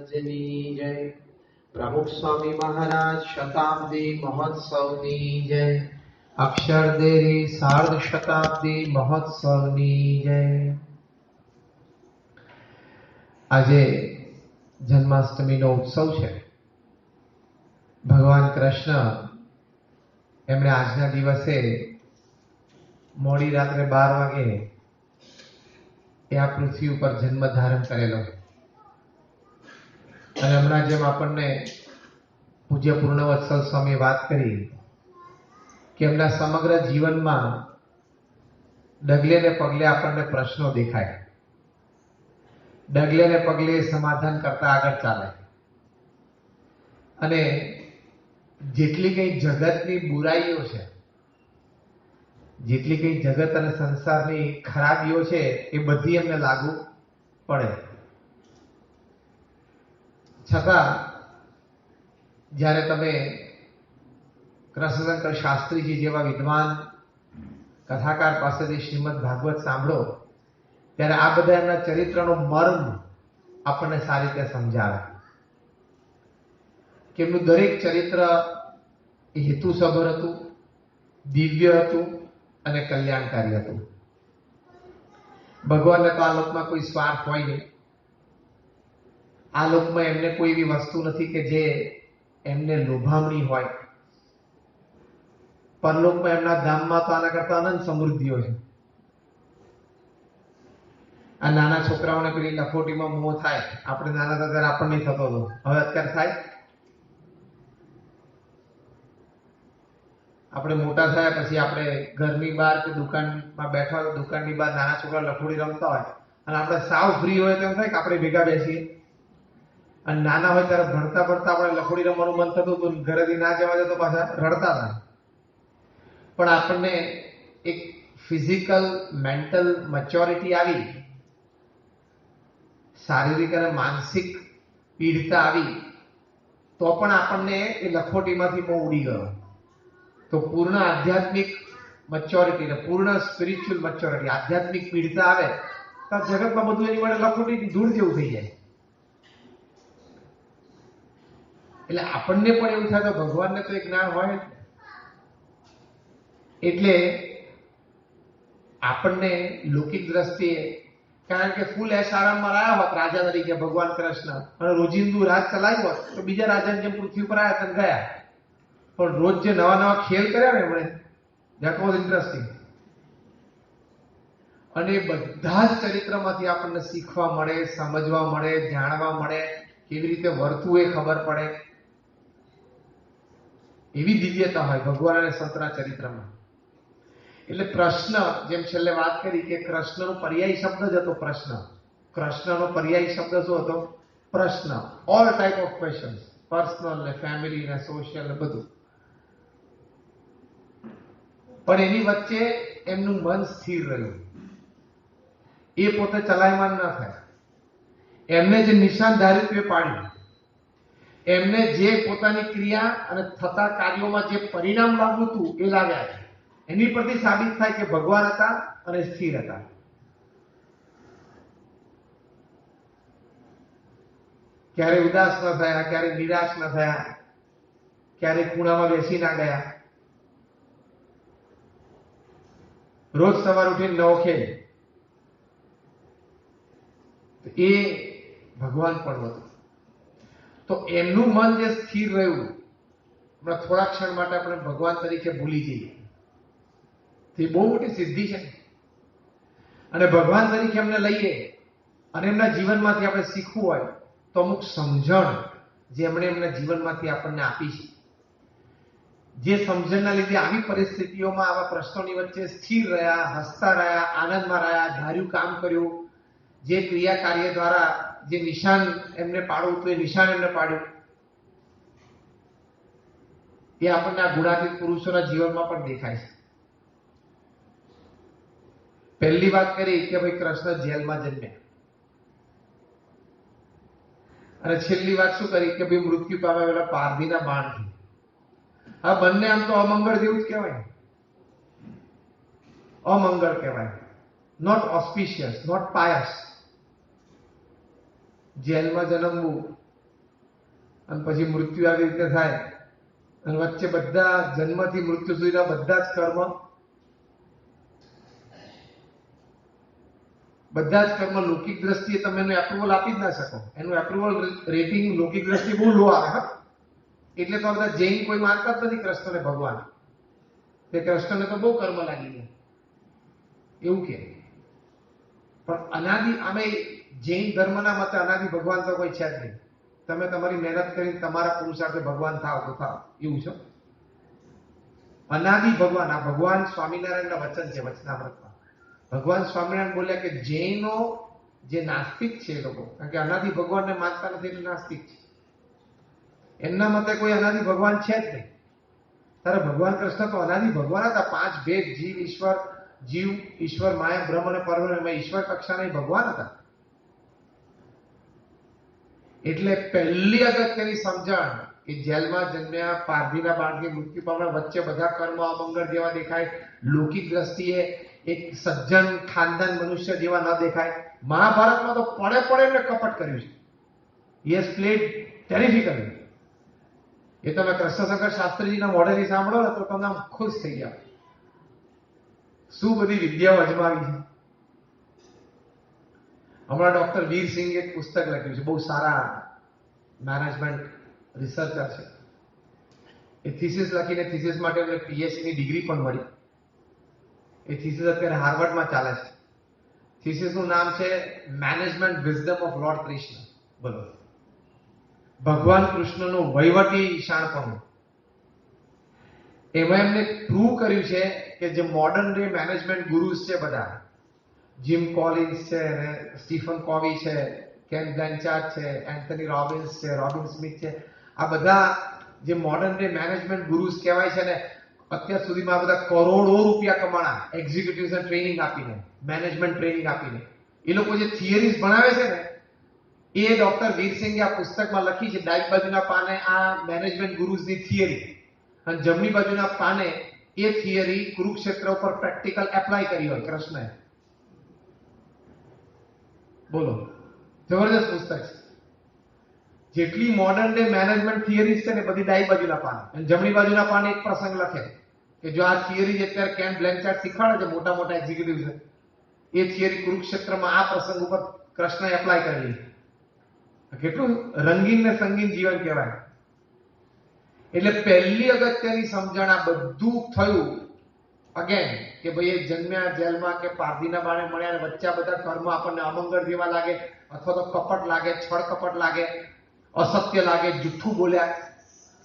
ની જય। પ્રમુખ સ્વામી મહારાજ શતાબ્દી મહોત્સવની જય। અક્ષરદેરી સાર્ધ શતાબ્દી મહોત્સવની જય। આજે જન્માષ્ટમીનો ઉત્સવ છે। ભગવાન કૃષ્ણ એમણે આજના દિવસે મોડી રાત્રે 12 વાગે એ આ પૃથ્વી ઉપર જન્મ ધારણ કરેલો અને હમણાં જેમ આપણને પૂજ્ય પૂર્ણવત્સલ સ્વામી વાત કરી કે એમના સમગ્ર જીવનમાં ડગલે ને પગલે આપણને પ્રશ્નો દેખાય, ડગલે ને પગલે સમાધાન કરતા આગળ ચાલે અને જેટલી કઈ જગતની બુરાઈઓ છે, જેટલી કઈ જગત અને સંસારની ખરાબીઓ છે એ બધી એમને લાગુ પડે, છતાં જ્યારે તમે કૃષ્ણશંકર શાસ્ત્રીજી જેવા વિદ્વાન કથાકાર પાસેથી શ્રીમદ ભાગવત સાંભળો ત્યારે આ બધા એમના ચરિત્રનો મર્મ આપણને સારી રીતે સમજાવે કે એમનું દરેક ચરિત્ર હેતુસભર હતું, દિવ્ય હતું અને કલ્યાણકારી હતું। ભગવાનને તો આ લોકમાં કોઈ સ્વાર્થ હોય નહીં, આ લોકમાં એમને કોઈ એવી વસ્તુ નથી કે જે એમને લોભામણી હોય। પરલોકમાં એમના ધામમાં તો આના કરતા અનંત સમૃદ્ધિઓ છે। આ નાના છોકરાઓને પેલી લખોટીમાં મોહ થાય, આપણે નાના હતા ત્યારે આપણને નહીં થતો હતો, હવે અત્યારે થાય। આપણે મોટા થયા પછી આપણે ઘરની બહાર કે દુકાનમાં બેઠા હોય, દુકાનની બહાર નાના છોકરા લખોડી રમતા હોય અને આપણે સાવ ફ્રી હોય તેમ થાય કે આપણે ભેગા બેસીએ અને નાના હોય ત્યારે ભણતા ભણતા આપણે લખોડી રમવાનું મન થતું હતું, ઘરેથી ના જવા દે તો પાછા રડતા હતા। પણ આપણને એક ફિઝિકલ મેન્ટલ મેચ્યોરિટી આવી, શારીરિક અને માનસિક પીડતા આવી તો પણ આપણને એ લખોટીમાંથી મોહ ઉડી ગયો। તો પૂર્ણ આધ્યાત્મિક મેચ્યોરિટી, પૂર્ણ સ્પિરિચ્યુઅલ મેચ્યોરિટી, આધ્યાત્મિક પીડતા આવે તો જગતમાં બધું એની માટે લખોટી ધૂળ જેવું થઈ જાય। એટલે આપણને પણ એવું થાય તો ભગવાનને તો એક જ્ઞાન હોય જ। એટલે આપણને લૌકિક દ્રષ્ટિએ, કારણ કે ફૂલ એશ આરામમાં રહ્યા હોત રાજા તરીકે ભગવાન કૃષ્ણ અને રોજિંદુ રાજ ચલાવ્યું હોત તો બીજા રાજાની જેમ પૃથ્વી પર આવ્યા તને ગયા, પણ રોજ જે નવા નવા ખેલ કર્યા ને એમણે, ધેટ વોઝ ઇન્ટરેસ્ટિંગ। અને બધા જ ચરિત્રમાંથી આપણને શીખવા મળે, સમજવા મળે, જાણવા મળે, કેવી રીતે વર્તવું એ ખબર પડે। એવી દિવ્યતા હોય ભગવાન અને સંતના ચરિત્રમાં। એટલે પ્રશ્ન, જેમ છેલ્લે વાત કરી કે કૃષ્ણનો પર્યાયી શબ્દ જ હતો પ્રશ્ન, કૃષ્ણનો પર્યાયી શબ્દ શું હતો? પ્રશ્ન। All type of questions, personal ને ફેમિલી ને સોશિયલ ને બધું, પણ એની વચ્ચે એમનું મન સ્થિર રહ્યું, એ પોતે ચલાયમાન ન થાય, એમને જે નિશાન ધાર્યું તે પાડ્યું, એમને જે પોતાની ક્રિયા અને થતા કાર્યોમાં જે પરિણામ લાવવું હતું એ લાવ્યા છે। એની પરથી સાબિત થાય કે ભગવાન હતા અને સ્થિર હતા। ક્યારે ઉદાસ ન થયા, ક્યારે નિરાશ ન થયા, ક્યારે ખૂણામાં બેસી ના ગયા। રોજ સવાર ઉઠીને નવો ખેલ, એ ભગવાન પણ હતું। તો એમનું મન જે સ્થિર રહ્યું, હમણાં થોડા ક્ષણ માટે આપણે ભગવાન તરીકે ભૂલી જઈએ તે બહુ મોટી સિદ્ધિ છે। અને ભગવાન તરીકે એમને લઈએ અને એમના જીવનમાંથી આપણે શીખવું હોય તો અમુક સમજણ જે એમણે એમના જીવનમાંથી આપણને આપી છે, જે સમજણના લીધે આવી પરિસ્થિતિઓમાં આવા પ્રશ્નોની વચ્ચે સ્થિર રહ્યા, હસતા રહ્યા, આનંદમાં રહ્યા, ધાર્યું કામ કર્યું, જે ક્રિયા કાર્ય દ્વારા જે નિશાન એમને પાડવું હતું એ નિશાન એમને પાડ્યું, એ આપણને આ ગુણાતીત પુરુષોના જીવનમાં પણ દેખાય છે। પહેલી વાત કરી કે ભાઈ કૃષ્ણ જેલમાં જન્મ્યા, અને છેલ્લી વાત શું કરી કે ભાઈ મૃત્યુ પામેલા પારધીના બાણથી। આ બંને આમ તો અમંગળ જેવું જ કહેવાય, અમંગળ કહેવાય, નોટ ઓસ્પિશિયસ, નોટ પાયસ। જેલમાં જન્મવું અને પછી મૃત્યુ આવી રીતે થાય અને વચ્ચે બધા જન્મથી મૃત્યુ સુધીના બધા જ કર્મ લૌકિક દ્રષ્ટિએ તમે એનું એપ્રુવલ આપી જ ના શકો. એનું એપ્રુવલ રેટિંગ લૌકિક દ્રષ્ટિએ બહુ લો આવે. હા, એટલે તો બધા જૈન કોઈ માનતા જ નથી કૃષ્ણને ભગવાન. તે કૃષ્ણને તો બહુ કર્મ લાગી ગયા એવું કે. પણ અનાદિ આમે જૈન ધર્મના મતે અનાદિ ભગવાન તો કોઈ છે જ નહીં. તમે તમારી મહેનત કરીને તમારા પુરુષાર્થે ભગવાન થાવ તો થાવ એવું છે. અનાદિ ભગવાન, આ ભગવાન સ્વામિનારાયણના વચન છે વચનામૃતમાં. ભગવાન સ્વામિનારાયણ બોલ્યા કે જૈનો જે નાસ્તિક છે એ લોકો, કારણ કે અનાદિ ભગવાનને માનતા નથી એટલે નાસ્તિક છે. એમના મતે કોઈ અનાદિ ભગવાન છે જ નહીં. તારે ભગવાન કૃષ્ણ તો અનાદિ ભગવાન હતા. 5 ભેદ જીવ ઈશ્વર માયા બ્રહ્મ અને પરબ્રહ્મ, એમાં ઈશ્વર કક્ષાના ભગવાન હતા. એટલે પહેલી અગત્યની સમજણ કે જેલમાં જન્મ્યા પારધીના બાળકે મૃત્યુ પામ્યા, વચ્ચે બધા કર્મ અમંગળ જેવા દેખાય, લૌકિક દ્રષ્ટિએ એક સજ્જન ખાનદાન મનુષ્ય જેવા ન દેખાય. મહાભારતમાં તો પડે એમને કપટ કર્યું છે. He has played ટેરિફિકલી. એ તમે કૃષ્ણશંકર શાસ્ત્રીજીના મોઢેથી સાંભળો ને તો તમે આમ ખુશ થઈ જાવ. શું બધી વિદ્યાઓ અજમાવી છે. હમણાં ડોક્ટર વીરસિંહે એક પુસ્તક લખ્યું છે, બહુ સારા મેનેજમેન્ટ રિસર્ચર છે. એ થીસીસ લખીને થીસીસ માટે એમને PhD ની ડિગ્રી પણ મળી. એ થીસીસ અત્યારે હાર્વર્ડમાં ચાલે છે. થીસીસનું નામ છે management wisdom of lord Krishna. બોલો, ભગવાન કૃષ્ણનું વહીવટી શાણપણું. એમાં એમને પ્રૂવ કર્યું છે કે જે મોડર્ન ડે મેનેજમેન્ટ ગુરુઝ છે બધા, જીમ કોલિન્સ છે, સ્ટીફન કોવી છે, કેન બ્લેન્ચાર્ડ છે, એન્થની રોબિન્સ છે, રોબિન સ્મિથ છે, આ બધા જે મોડર્ન ડે મેનેજમેન્ટ ગુરુઝ કહેવાય છે ને, અત્યાર સુધીમાં આ બધા કરોડો રૂપિયા કમાણા એક્ઝિક્યુટિવ્સને ટ્રેનિંગ આપીને, મેનેજમેન્ટ ટ્રેનિંગ આપીને. એ લોકો જે થિયરીઝ ભણાવે છે ને, એ ડોક્ટર વીરસિંહે આ પુસ્તકમાં લખી છે. ડાબી બાજુના પાને આ મેનેજમેન્ટ ગુરુઝની થિયરી અને જમણી બાજુના પાને એ થિયરી કુરુક્ષેત્ર ઉપર પ્રેક્ટિકલ એપ્લાય કરી હોય કૃષ્ણએ. બોલો, જબરદસ્ત પુસ્તક છે. જેટલી મોડર્ન ડે મેનેજમેન્ટ થિયરીઝ છે ને બધી ડાબી બાજુના પાને, અને જમણી બાજુના પાને એક પ્રસંગ લખે કે જો આ થિયરી અત્યારે કેન બ્લેન્ચાર્ડ શીખવાડે છે મોટા મોટા એક્ઝિક્યુટિવ્સ, એ થિયરી કુરુક્ષેત્રમાં આ પ્રસંગ ઉપર કૃષ્ણએ એપ્લાય કરેલી. કેટલું રંગીન ને સંગીન જીવન કહેવાય. એટલે પહેલી અગત્યની સમજણ આ બધું થયું અગેન કે ભાઈ એ જન્મ્યા જેલમાં કે પારધીના બાણે મળ્યા અને વચ્ચે બધા કર્મ આપણને અમંગળ જેવા લાગે, અથવા તો કપટ લાગે, છળ કપટ લાગે, અસત્ય લાગે, જુઠ્ઠું બોલ્યા.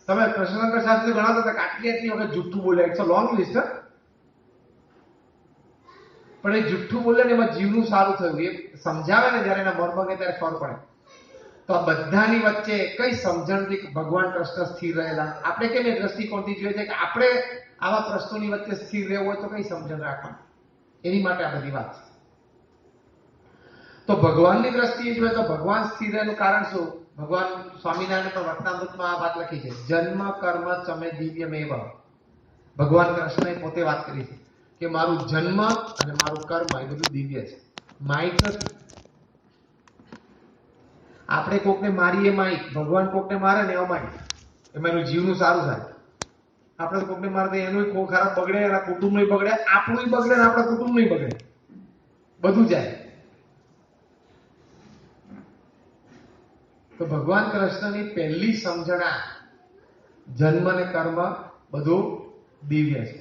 તમે કૃષ્ણશંકર શાસ્ત્રી ગણાવતા હતા કે આટલી વખત જુઠ્ઠું બોલ્યા. It's a long list. પણ એ જુઠ્ઠું બોલ્યા ને એમાં જીવનું સારું થયું. એ સમજાવે ને જયારે એના મર્મ ત્યારે ખબર પડે. તો આ બધાની વચ્ચે કઈ સમજણથી ભગવાન કૃષ્ણ સ્થિર રહેલા. આપણે કેમ એ દ્રષ્ટિકોણથી જોઈએ છે કે આપણે આવા પ્રશ્નોની વચ્ચે સ્થિર રહેવું હોય તો કઈ સમજણ રાખવાની, એની માટે આ બધી વાત છે. તો ભગવાનની દ્રષ્ટિએ જોઈએ તો ભગવાન સ્થિર રહેવાનું કારણ શું? ભગવાન સ્વામિનારાયણ પણ વચનામૃતમાં આ વાત લખી છે, જન્મ કર્મ ચમે દિવ્યમેવ. ભગવાન કૃષ્ણએ પોતે વાત કરી છે કે મારું જન્મ અને મારું કર્મ એ બધું દિવ્ય છે, માઇક નથી. આપણે કોકને મારીએ માઇક, ભગવાન કોકને મારે ને અમાઇક, એમાં એનું જીવનું સારું થાય. આપણે કોકને મારते એનું ખરાબ બગડે, એના કુટુંબનું બગડે, આપણું બગડે ને આપણા કુટુંબનું બગડે, બધું જાય. તો ભગવાન કૃષ્ણની પહેલી સમજણા જન્મ અને કર્મ બધું દિવ્ય છે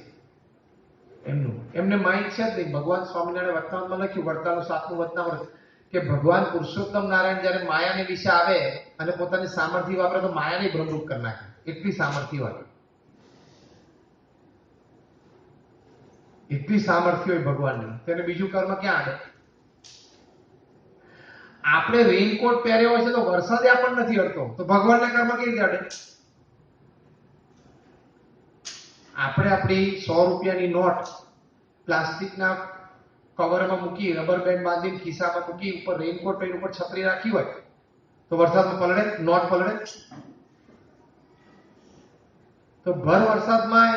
એમનું. એમને માઇક છે જ નહીં. ભગવાન સ્વામિનારાયણ વચનામૃતમાં લખ્યું, વડતાલનું 7મું વચનામૃત, કે ભગવાન પુરુષોત્તમ નારાયણ જયારે માયાની દિશા આવે અને પોતાની સામર્થ્ય વાપરે તો માયાને ભ્રમરૂપ કરી નાખે. એટલી સામર્થ્ય હોય, એટલી સામર્થ્ય હોય ભગવાનની. તેને બીજું કર્મ ક્યાં આડે? આપણે રેઇનકોટ પહેર્યો હોય છે તો વરસાદ આપણને નથી અડતો, તો ભગવાનના કર્મ કેવી રીતે અડે? આપણે આપણી 100 રૂપિયાની નોટ પ્લાસ્ટિકના કવરમાં મૂકી, રબર બેન્ડ બાંધીને ખિસ્સામાં મૂકી, ઉપર રેઇનકોટ પહેરીને ઉપર છત્રી રાખી હોય તો વરસાદમાં પલળે? નોટ પલળે? તો ભર વરસાદમાં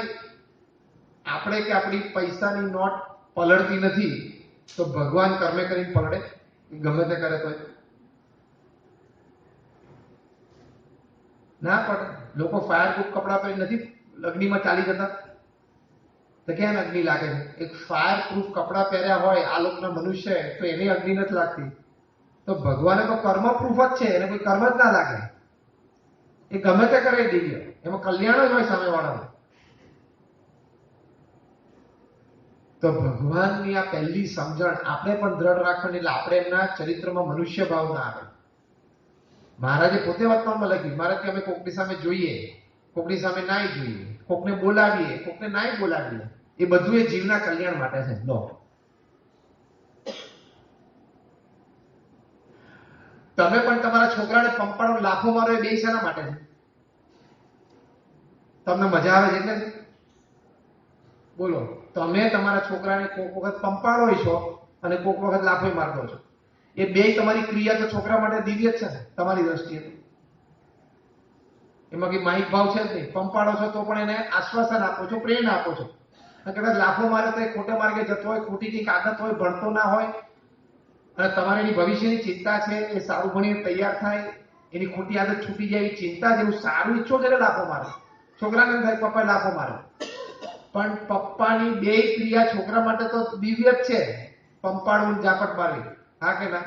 આપણે કે આપણી પૈસાની નોટ પલળતી નથી, તો ભગવાન કર્મે કરીને પલળે? ગમે તે કરે તો ના પડે. લોકો ફાયરપ્રૂફ કપડા પહેરી નથી અગ્નિમાં ચાલી જતા, તો ક્યાં અગ્નિ લાગે છે? એક ફાયરપ્રૂફ કપડા પહેર્યા હોય આ લોકના મનુષ્ય તો એની અગ્નિ નથી લાગતી. તો ભગવાને તો કર્મપ્રૂફ જ છે, એને કોઈ કર્મ જ ના લાગે. એ ગમે તે કરે દિવ્ય, એમાં કલ્યાણ જ હોય સામેવાળાનું. તો ભગવાનની આ પહેલી સમજણ આપણે પણ દ્રઢ રાખવાની, એટલે આપણે એમના ચરિત્રમાં મનુષ્ય ભાવ ના આવે. મહારાજે પોતે વર્તમાનમાં લખ્યું, મહારાજ કે અમે કોકની સામે જોઈએ, કોકની સામે નાય જોઈએ, કોકને બોલાવીએ, કોકને નાય બોલાવીએ, એ બધું એ જીવના કલ્યાણ માટે છે. લો, તમે પણ તમારા છોકરાને પંપાળો લાફો મારો એ બે શાના માટે છે? તમને મજા આવે છે એટલે? બોલો, તમે તમારા છોકરાને કોક વખત પંપાળો છો અને કોક વખત લાફો મારતો છો, એ બે તમારી ક્રિયા તો છોકરા માટે દિવ્ય જ છે ને તમારી દ્રષ્ટિએ. એમાં કઈ માહિક ભાવ છે જ નહીં. પંપાળો છો તો પણ એને આશ્વાસન આપો છો, પ્રેરણા આપો છો. કદાચ લાફો મારે તો એ ખોટા માર્ગે જતો હોય, ખોટી કઈક આદત હોય, ભણતો ના હોય, અને તમારે એની ભવિષ્યની ચિંતા છે, એ સારું ભણીને તૈયાર થાય, એની ખોટી આદત છૂટી જાય એવી ચિંતા, જેવું સારું ઈચ્છો ત્યારે લાફો મારે. છોકરાને થાય પપ્પા લાફો મારે, પણ પપ્પાની બે ક્રિયા છોકરા માટે તો દિવ્ય જ છે. પંપાળવું, ઝાપટ મારવી, હા કે ના?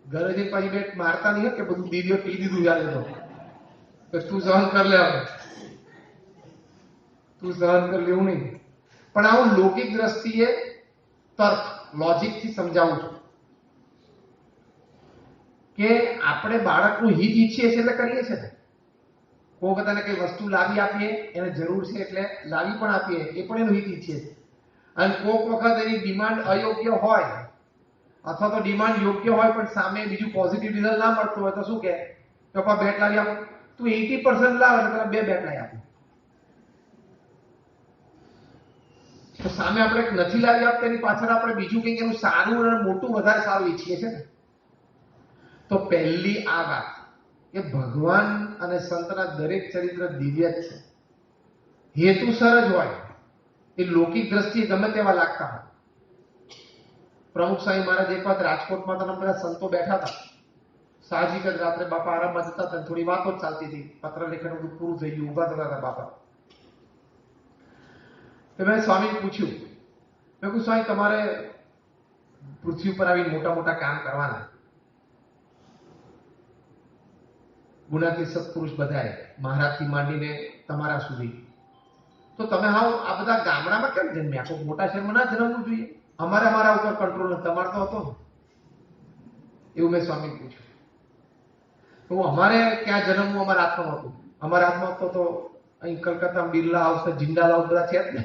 ઘરે જઈને પછી બે મારતા નહીં કે બધું દિવ્ય પી દીધું યાદ તો તું સહન કર લે, હવે તું સહન કર લેવું નહીં. પણ આવું લૌકિક દ્રષ્ટિએ તર્ક લોજિક થી સમજાવું છું કે આપણે બાળકનું હિત ઈચ્છીએ છીએ એટલે કરીએ છીએ ને. કોઈ બધાને કઈ વસ્તુ લાવી આપીએ, એને જરૂર છે એટલે લાવી પણ આપીએ, એ પણ એનું હિત ઈચ્છીએ છીએ. અને કોઈક વખત એની ડિમાન્ડ અયોગ્ય હોય અથવા તો ડિમાન્ડ યોગ્ય હોય પણ સામે બીજું પોઝિટિવ રિઝલ્ટ ના મળતું હોય તો શું કે પપ્પા બેટ લાવી આપો, તું 80% લાવ એટલે પેલા બે બેટ લાવી આપો. તો સામે આપણે નથી લાવી આપતા, એની પાછળ આપણે બીજું કંઈક એનું સારું અને મોટું વધારે સારું ઈચ્છીએ છીએ ને. તો પહેલી આ વાત કે ભગવાન અને સંતના દરેક ચરિત્ર દિવ્ય જ છે. હેતુસર જ હોય, એ લૌકિક દ્રષ્ટિએ ગમે તેવા લાગતા હોય. પ્રમુખ સ્વામી મહારાજ એક વખત રાજકોટમાં તો બધા સંતો બેઠા હતા. સાહજિક જ રાત્રે બાપા આરામમાં જતા હતા, થોડી વાતો જ ચાલતી હતી. પત્ર લેખન બધું પૂરું થઈ ગયું, ઉભા થતા હતા બાપા. તો મેં સ્વામીને પૂછ્યું, મેં કહ્યું સ્વામી તમારે પૃથ્વી પર આવીને મોટા મોટા કામ કરવાના, ગુણાતી સત્પુરુષ બધાએ, મહારાજથી માંડીને તમારા સુધી, તો તમે હાવ આ બધા ગામડામાં કેમ જન્મ્યા? કોઈ મોટા શહેરમાં ના જન્મવું જોઈએ? અમારે અમારા ઉપર કંટ્રોલ નથી, તમારે તો હતો. એવું મેં સ્વામી પૂછ્યું. તો અમારે ક્યાં જન્મવું અમારા હાથમાં હતું? અમારા હાથમાં તો અહીં કલકત્તા બિરલા હાઉસ, જિંદાલ હાઉસ બધા છે જ ને.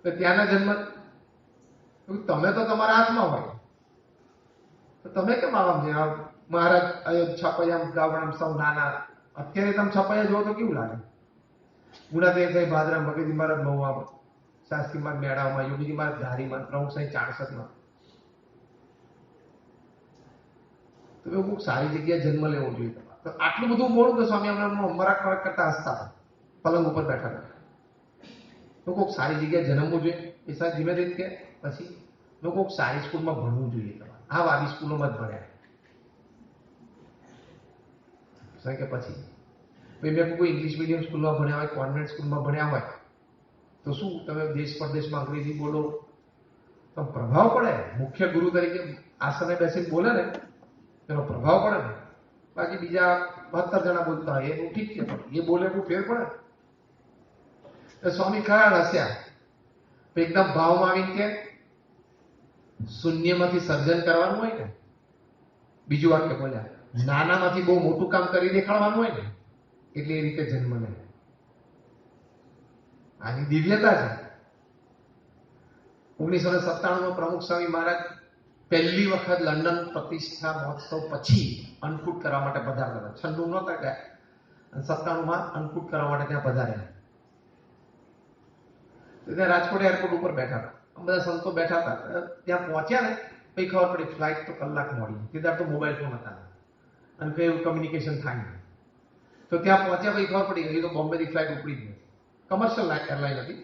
તો ત્યાંના જન્મ તમે તો તમારા હાથમાં હોય, તો તમે કેમ આવા છે? મહારાજ છપાયા ગાવડામ સૌ નાના, અત્યારે તમે છપાયા જોવો તો કેવું લાગે? ગુણાદેવ સાહેબ ભાદરા, ભગતજી મહારાજ મહુવામાં, શાસ્ત્રી મહારાજ મેળામાં, યોગીજી મહારાજ ધારીમાં, પ્રમુખ સાહેબ 64માં. તો બહુ સારી જગ્યાએ જન્મ લેવો જોઈએ તમારે. તો આટલું બધું બોલું તો સ્વામી અમને મરાક કરતા હસતા હતા, પલંગ ઉપર બેઠા હતા. તો કોઈક સારી જગ્યાએ જન્મવું જોઈએ, એ સાહેબ ધીમે ધીમે કે પછી કોઈક સારી સ્કૂલમાં ભણવું જોઈએ તમારે. હા, આવી સ્કૂલોમાં જ ભણ્યા કે પછી મેં કોઈ ઇંગ્લિશ મીડિયમ સ્કૂલમાં ભણ્યા હોય, કોન્વેન્ટ સ્કૂલમાં ભણ્યા હોય તો શું તમે દેશ પરદેશમાં અંગ્રેજી બોલો તો પ્રભાવ પડે. મુખ્ય ગુરુ તરીકે આસને બેસીને બોલે ને એનો પ્રભાવ પડે ને. બાકી બીજા 72 જણા બોલતા હોય એનું ઠીક છે, પણ એ બોલે એટલું ફેર પડે. તો સ્વામી ખરા હસ્યા, એકદમ ભાવમાં આવીને કે શૂન્યમાંથી સર્જન કરવાનું હોય ને. બીજું વાક્ય બોલ્યા, નાનામાંથી બહુ મોટું કામ કરી દેખાડવાનું હોય ને, એટલે એ રીતે જન્મ લે. આની દિવ્યતા છે. 1997માં પ્રમુખ સ્વામી મહારાજ પહેલી વખત લંડન પ્રતિષ્ઠા મહોત્સવ પછી અન્નકૂટ કરવા માટે પધારતા હતા. 96 નહોતા ગયા અને 97માં અન્નકૂટ કરવા માટે ત્યાં પધાર્યા. ત્યાં રાજકોટ એરપોર્ટ ઉપર બેઠા હતા, બધા સંતો બેઠા હતા. ત્યાં પહોંચ્યા ને પછી ખબર પડી ફ્લાઇટ તો કલાક મોડી. ત્યાં તો મોબાઈલ ફોન હતા અને કઈ એવું કમ્યુનિકેશન થાય નહીં. તો ત્યાં પહોંચ્યા પછી ખબર પડી ગઈ તો બોમ્બેથી ફ્લાઇટ ઉપડી જ નથી. કમર્શિયલ એરલાઇન હતી,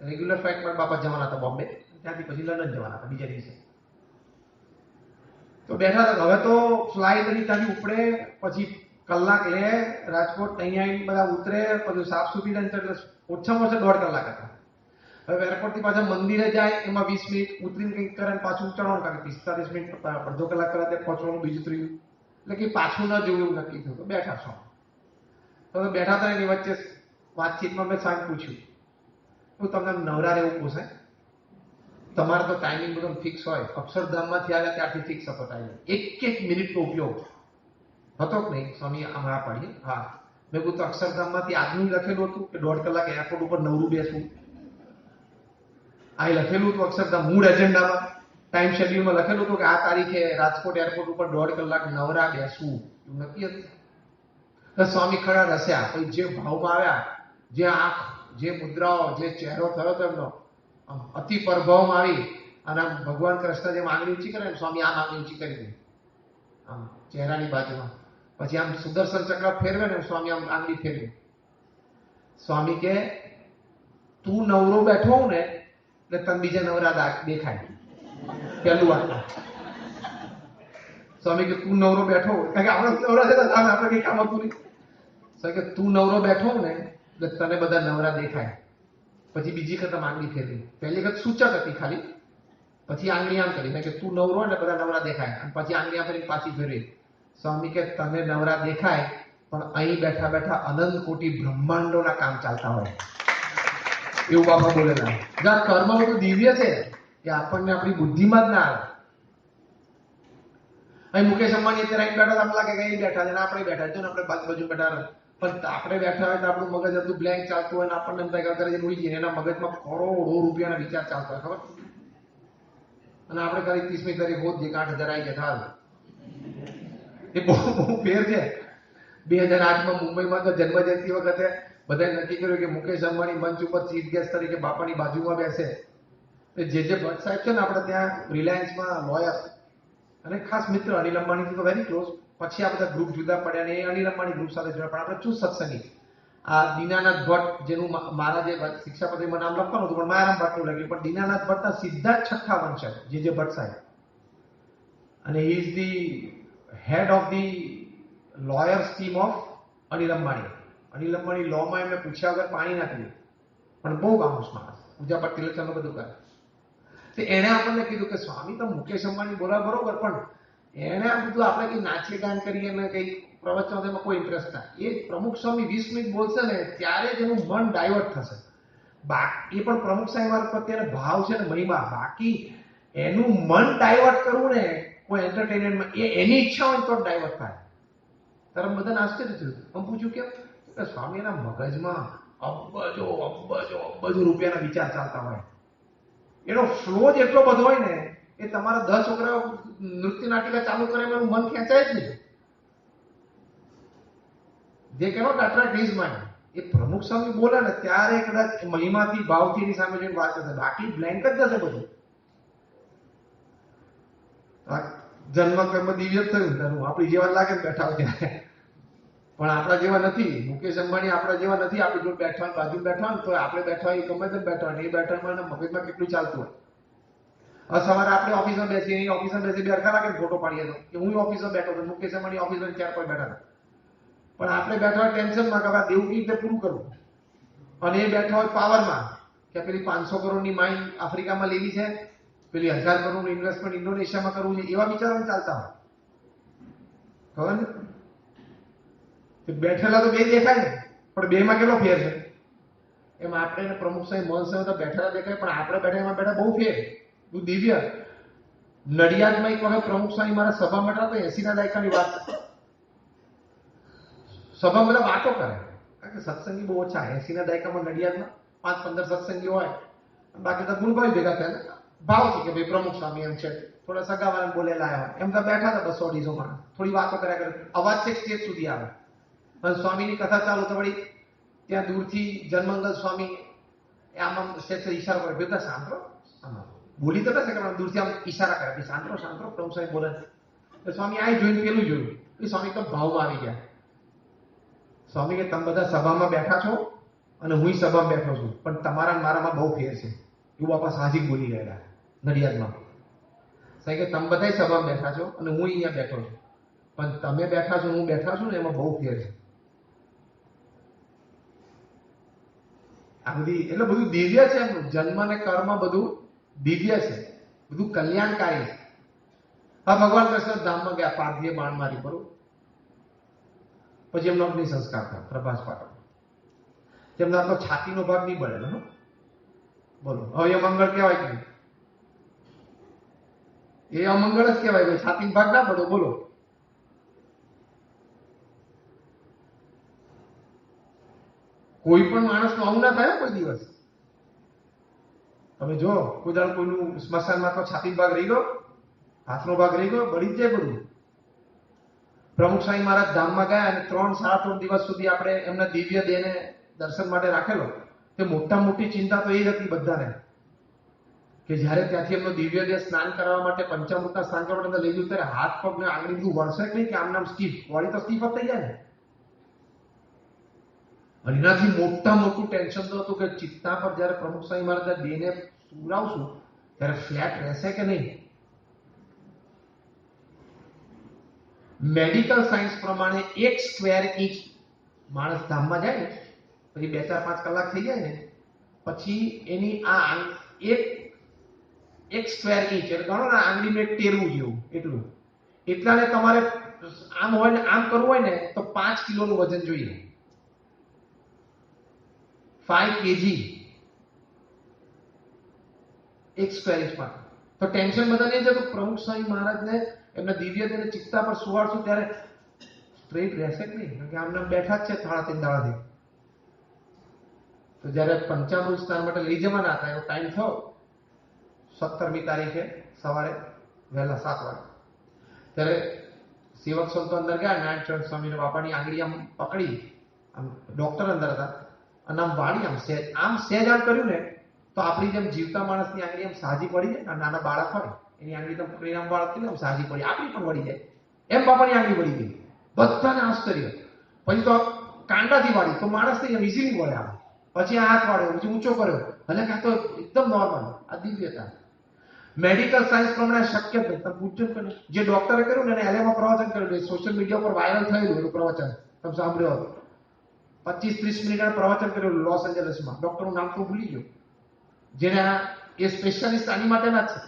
રેગ્યુલર ફ્લાઇટ પર બાપા જવાના હતા બોમ્બે, ત્યાંથી પછી લંડન જવાના હતા બીજા દિવસે. તો તો બેઠા હતા. હવે તો ફ્લાઇટ બધી ત્યાંથી ઉપડે, પછી કલાક લે રાજકોટ, અહીંયા આવીને બધા ઉતરે, બધું સાફ સુફી એટલે ઓછામાં ઓછા 1.5 કલાક હતા. હવે એરપોર્ટથી પાછા મંદિરે જાય એમાં 20 મિનિટ, ઉતરીને કંઈક કરે ને પાછું ચડવાનું, કારણ કે 45 મિનિટ અડધો કલાક કલાકે પહોંચવાનું, બીજું ત્રીજું, એટલે કે પાછું ન જેવું નક્કી થયું. તો બેઠા છો, તો બેઠા હતા એની વચ્ચે વાતચીતમાં મેં સાંજ પૂછ્યું, હું તમને નવરા રહેવું પૂછાય? તમારે તો ટાઈમિંગ બધું ફિક્સ હોય, અક્ષરધામમાંથી આવ્યા ત્યારથી ફિક્સ હતો ટાઈમિંગ, એક મિનિટનો ઉપયોગ હતો કે નહીં? સ્વામી હમણાં પડીએ. હા, મેં કહ્યું તો અક્ષરધામમાંથી આજનું લખેલું હતું કે 1.5 કલાક એરપોર્ટ ઉપર નવરું બેસવું? આ લખેલું હતું અક્ષરધામ મૂળ એજન્ડામાં, ટાઈમ શેડ્યુલમાં લખેલું હતું કે આ તારીખે રાજકોટ એરપોર્ટ ઉપર 1.5 કલાક નવરા બેસવું, એવું નક્કી હતું? તો સ્વામી ખરા રસ્યા, પછી જે ભાવમાં આવ્યા, જે આંખ, જે મુદ્રાઓ, જે ચહેરો થયો હતો એમનો, અતિ પ્રભાવમાં આવી અને ભગવાન કૃષ્ણ જેમ આંગળી ઊંચી કરે, સ્વામી આમ આંગળી ઊંચી કરી દે આમ ચહેરાની બાજુમાં, પછી આમ સુદર્શન ચક્ર ફેરવે ને સ્વામી આમ આંગળી ફેરવે. સ્વામી કે તું નવરો બેઠો હોઉં ને એટલે તને બીજા નવરા દેખાય. પહેલું વાત સ્વામી કે તું નવરો બેઠો, કારણ કે આપણે નવરા છે આપણે કઈ કામ હતું નહીં. સ્વામી કે તું નવરો બેઠો હોઉં ને એટલે તને બધા નવરા દેખાય. પછી બીજી વખત આંગળી ફેરવી, પહેલી વખત સૂચક હતી ખાલી, પછી આંગળી આમ કરી કે તું નવરો એટલે બધા નવરા દેખાય, અને પછી આંગળી આમ કરી પાછી ફેરવી. સ્વામી કે તને નવરા દેખાય, પણ અહીં બેઠા બેઠા અનંત કોટી બ્રહ્માંડોના કામ ચાલતા હોય, એવું બાપા બોલેલા. જ્યાં કર્મ બધું દિવ્ય છે કે આપણને આપણી બુદ્ધિમાં જ ના આવે. અહીં મુકેશ અંબાણી અત્યારે અહીં બેઠા, આમ લાગે કે અહીં બેઠા છે, આપણે બેઠા છે ને, આપણે બાજુ બેઠા, પણ આપણે બેઠા હોય તો આપણું મગજ બધું બ્લેન્ક ચાલતું હોય ને આપણને એમ થાય કે અગર ઉડી જઈએ, એના મગજમાં કરોડો રૂપિયાના વિચાર ચાલતા હોય, ખબર? અને આપણે ખાલી 30મી તારીખ હોત જે 8,000 આવી ગયા હાલ. એ બહુ ફેર છે. 2008માં મુંબઈમાં તો જન્મજયંતિ વખતે બધાએ નક્કી કર્યું કે મુકેશ અંબાણી મંચ ઉપર ચીફ ગેસ્ટ તરીકે બાપાની બાજુમાં બેસે. જે ભટ્ટ સાહેબ છે ને આપણે ત્યાં રિલાયન્સમાં લોયર અને ખાસ મિત્ર, અનિલ અંબાણીથી તો વેરી ક્લોઝ. પછી આ બધા ગ્રુપ જુદા પડ્યા ને એ અનિલ અંબાણી ગ્રુપ સાથે જોડ્યા, પણ આપણે શું સત્સંગી. આ દીનાનાથ ભટ્ટ, જેનું મારા જે શિક્ષાપત્રીમાં નામ લખવાનું હતું પણ મારા ભટ્ટનું લખ્યું, પણ દીનાનાથ ભટ્ટના સીધા જ 6થા વંશજ જે ભટ્ટ સાહેબ, અને he is the head of the lawyers team of Anil Ambani. Anil Ambani લોમાં એમને પૂછ્યા વગર પાણી ના પીએ, પણ બહુ બામુસ માણસ, પૂજા પાઠ તિલકચંદ બધું કરે. એને આપણને કીધું કે સ્વામી તો મુકેશ અંબાણી બોલા બરોબર, પણ એને આ બધું આપણે કઈ નાચીએ ગાન કરીએ ને કઈ પ્રવચનો એમાં કોઈ ઇન્ટરેસ્ટ ના. એ પ્રમુખ સ્વામી 20 મિનિટ બોલશે ને ત્યારે જ એનું મન ડાયવર્ટ થશે. એ પણ પ્રમુખ સ્વામી મારા પ્રત્યેનો ભાવ છે ને મહિમા, બાકી એનું મન ડાયવર્ટ કરવું ને કોઈ એન્ટરટેનમેન્ટમાં, એની ઈચ્છા હોય તો ડાયવર્ટ થાય. ત્યારે બધાને આશ્ચર્ય થયું. હું પૂછ્યું કેમ? કે સ્વામી એના મગજમાં અબજો રૂપિયાના વિચાર ચાલતા હોય, એનો ફ્લો જ એટલો બધો હોય ને, એ તમારા 10 છોકરાઓ નૃત્ય નાટિકા ચાલુ કરે એનું મન ખેંચાય જ નહીં. જે કેનો અટ્રેક્ટ હિઝ માઇન્ડ. એ પ્રમુખ સ્વામી બોલે ને ત્યારે કદાચ મહિમાથી ભાવથી એની સામે જઈને વાત થશે, બાકી બ્લેન્ક જ જશે બધું. જન્મ કર્મ દિવ્ય થયું, આપણી જેવા લાગે ને બેઠા હોય, પણ આપણા જેવા નથી. મુકેશ અંબાણી આપણા જેવા નથી. આપણી જોડે બેઠા બાજુ બેઠા ને તો આપણે બેઠા હોય ગમે તેમ બેઠા હોય, એ બેઠા મગજમાં કેટલું ચાલતું હોય. સવારે આપણે ઓફિસમાં બેસીએ, ઓફિસમાં બેસી બે અરખા લાગે ફોટો પાડીએ તો કે હું ઓફિસમાં બેઠો હતો, મુકેશ અંબાણી ઓફિસમાં ચેર પર બેઠા હતા, પણ આપણે બેઠા હોય ટેન્શનમાં કે દેવું કેવી રીતે પૂરું કરવું, અને એ બેઠા હોય પાવરમાં કે પેલી 500 કરોડની માઇન આફ્રિકામાં લેવી છે, પેલી 1000 કરોડનું ઇન્વેસ્ટમેન્ટ ઇન્ડોનેશિયામાં કરવું છે, એવા વિચારો ચાલતા હોય. ખબર ને? બેઠેલા તો બે દેખાય ને, પણ બેમાં કેટલો ફેર છે? એમ આપણે પ્રમુખ સાહેબ મોહન સાહેબ તો બેઠેલા દેખાય, પણ આપણે બેઠા એમાં બેઠા બહુ ફેર. તું દિવ્ય. નડિયાદમાં એક વખત પ્રમુખ સ્વામી મારા સભા બેઠા તો 80ના દાયકાની વાત. સભા બધા વાતો કરે, કારણ કે સત્સંગી બહુ ઓછા. 80ના દાયકામાં નડિયાદમાં 5-15 સત્સંગીઓ હોય, બાકી તો ગુણભાઈ ભેગા થયા ભાવથી કે ભાઈ પ્રમુખ સ્વામી એમ છે, થોડા સગાવાળાને બોલેલા આવ્યા, એમ તો બેઠા હતા 200-250 માણસ, થોડી વાતો કર્યા કરે, અવાજ છે સ્ટેજ સુધી આવે. અને સ્વામીની કથા ચાલુ તો વળી ત્યાં દૂરથી જનમંગલ સ્વામી આમ સ્ટેજ ઈશારો કરે, બધા સાંભળો, આમાં બોલી તો નથી કરવાનું, દૂરથી આમ ઈશારા કરે, સાંભળો સાંભળો, પ્રભુ સાહેબ બોલે. સ્વામી આ જોઈને પેલું જોયું, એ સ્વામી તો ભાવમાં આવી ગયા. સ્વામી કે તમે બધા સભામાં બેઠા છો અને હું સભામાં બેઠો છું, પણ તમારા મારામાં બહુ ફેર છે, એવું બાપા સાહજિક બોલી ગયેલા નડિયાદમાં. સાહેબ કે તમે બધા સભામાં બેઠા છો અને હું અહીંયા બેઠો છું, પણ તમે બેઠા છો હું બેઠા છું ને એમાં બહુ ફેર છે. આ બધી એટલે બધું દિવ્ય છે. એમનું જન્મ અને કર્મ બધું દિવ્ય છે, બધું કલ્યાણકારી છે. હા, ભગવાન કૃષ્ણ ધામમાં ગયા, પાર્થિવે બાણ મારી, બરોબર. પછી એમનો અગ્નિ સંસ્કાર થયો પ્રભાસ પાટણ. તેમના તો છાતીનો ભાગ નહીં બળેલો. બોલો, હવે એ મંગળ કહેવાય કે નહીં? એ અમંગળ જ કહેવાય ભાઈ, છાતીનો ભાગ ના પડ્યો. બોલો, કોઈ પણ માણસનું આવું ના થાય કોઈ દિવસ. તમે જો કોઈ દાડો કોઈનું સ્મશાનમાં તો છાતી ભાગ રહી ગયો, હાથનો ભાગ રહી ગયો, બળી જ જાય બધું. પ્રમુખ સ્વામી મહારાજ ધામમાં ગયા અને 3-3.5 દિવસ સુધી આપણે એમના દિવ્ય દેહને દર્શન માટે રાખેલો. તે મોટા મોટી ચિંતા તો એ જ હતી બધાને કે જ્યારે ત્યાંથી એમનો દિવ્ય દેહ સ્નાન કરવા માટે પંચામૃતના સ્નાન કરવા માટે લઈ ગયું ત્યારે હાથ પગ ને આંગળી બધું વળશે નહીં કે આમ નામ સ્ટીફ, બોડી તો સ્ટીફ જ થઈ જાય ને. અને એનાથી મોટું ટેન્શન તો હતું કે ચિત્તા પર જયારે પ્રમુખ સ્વામી મહારાજ દેહને સુવડાવશું ત્યારે ફ્લેટ રહેશે કે નહીં. મેડિકલ સાયન્સ પ્રમાણે 1 સ્ક્વેર ઇંચ માણસ ધામમાં જાય ને પછી 2-4-5 કલાક થઈ જાય ને પછી એની આ એક સ્ક્વેર ઇંચ એટલે ગણો ને આંગળીનું એક ટેરવું જેવું એટલું, એટલાને તમારે આમ હોય ને આમ કરવું હોય ને તો 5 કિલોનું વજન જોઈએ, 5 kg 1 સ્ક્વેર ઇંચમાં. તો ટેન્શન બધા નહીં છે. તો પ્રમુખ સ્વામી મહારાજને એમના દિવ્ય દેહને ચિત્તા પર સુવાડશું ત્યારે સ્ટ્રેટ રહેશે કે નહીં, કારણ કે આમને બેઠા જ છે 3.5 દાડાથી. તો જયારે પંચામૃત સ્નાન માટે લઈ જવાના હતા એનો ટાઈમ થયો 17મી તારીખે સવારે વહેલા 7 વાગે. ત્યારે સેવક સંતો અંદર ગયા, નારાયણ સ્વામી બાપાની આંગળી આમ પકડી, આમ ડોક્ટર અંદર હતા અને આમ વાળી આમ સહેજ આમ કર્યું ને તો આપણી જેમ જીવતા માણસની આંગળી આમ સાજી પડી જાય, નાના બાળક હોય એની આંગળી તો પકડીને આમ બાળક આમ સાજી પડી, આપણી પણ વળી જાય એમ બાપાની આંગળી વળી ગઈ. બધાને આશ્ચર્ય. પછી તો કાંડાથી વાળી તો માણસ એમ ઇઝીલી વળે આમ. પછી આ હાથ વાળ્યો, પછી ઊંચો કર્યો, ભલે કાં તો એકદમ નોર્મલ. આ દિવ્યતા. મેડિકલ સાયન્સ પ્રમાણે શક્ય નથી. તમે પૂછજો ને જે ડોક્ટરે કર્યું ને એને LA માં પ્રવચન કર્યું, સોશિયલ મીડિયા પર વાયરલ થયેલું એનું પ્રવચન તમે સાંભળ્યો હતો. 25-30 મિનિટનું પ્રવચન કર્યું લોસ એન્જલસમાં. ડોક્ટરનું નામ તો ભૂલી ગયો, જેને એ સ્પેશિયાલિસ્ટ આની માટેના જ છે.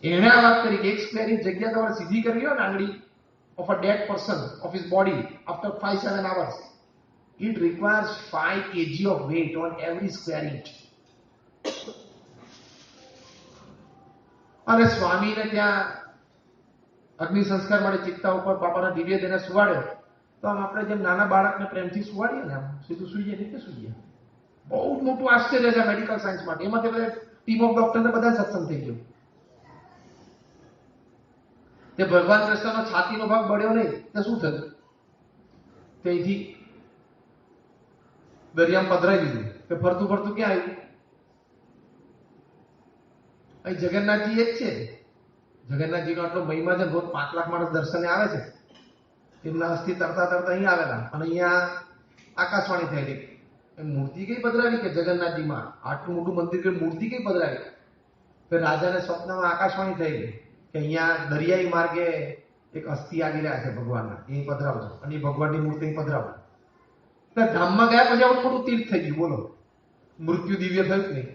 એણે આ વાત કરી કે 1 સ્ક્વેર ઇંચ જગ્યા તમારે સીધી કરવી હોય ને આંગળી of a dead person of his body after 5-7 hours, it requires 5 kg of weight on every square inch. અને સ્વામીને ત્યાં અગ્નિ સંસ્કાર માટે ચિત્તા ઉપર બાપાના દિવ્ય દેહને સુવાડ્યો તો આમ આપણે જેમ નાના બાળકને પ્રેમથી સુવાડીએ ને આમ સીધું સુઈ જાય રીતે સુઈ જાય. બહુ મોટું આશ્ચર્ય છે મેડિકલ સાયન્સ માટે. એમાંથી બધા ટીમ ઓફ ડોક્ટરને બધા સત્સંગ થઈ ગયો. તે ભગવાન કૃષ્ણનો છાતીનો ભાગ બળ્યો નહીં તો શું થયું? તેથી દરિયામાં પધરાવી દીધું કે ફરતું ફરતું ક્યાં આવ્યું? અહીં જગન્નાથજી એક છે. જગન્નાથજીનો આટલો મહિમા છે, રોજ 5 લાખ માણસ દર્શને આવે છે. એમના અસ્થિ તરતા તરતા અહીં આવેલા અને અહીંયા આકાશવાણી થયેલી. મૂર્તિ કઈ પધરાવી કે જગન્નાથજીમાં આટલું મોટું મંદિર મૂર્તિ કઈ પધરાવી કે રાજાને સ્વપ્નમાં આકાશવાણી થયેલી કે અહીંયા દરિયાઈ માર્ગે એક અસ્થિ આવી રહ્યા છે ભગવાનના, એ પધરાવજો અને એ ભગવાનની મૂર્તિ પધરાવજો. ધામમાં ગયા પછી આવું મોટું તીર્થ થઈ ગયું. બોલો, મૃત્યુ દિવ્ય થયું જ નહીં.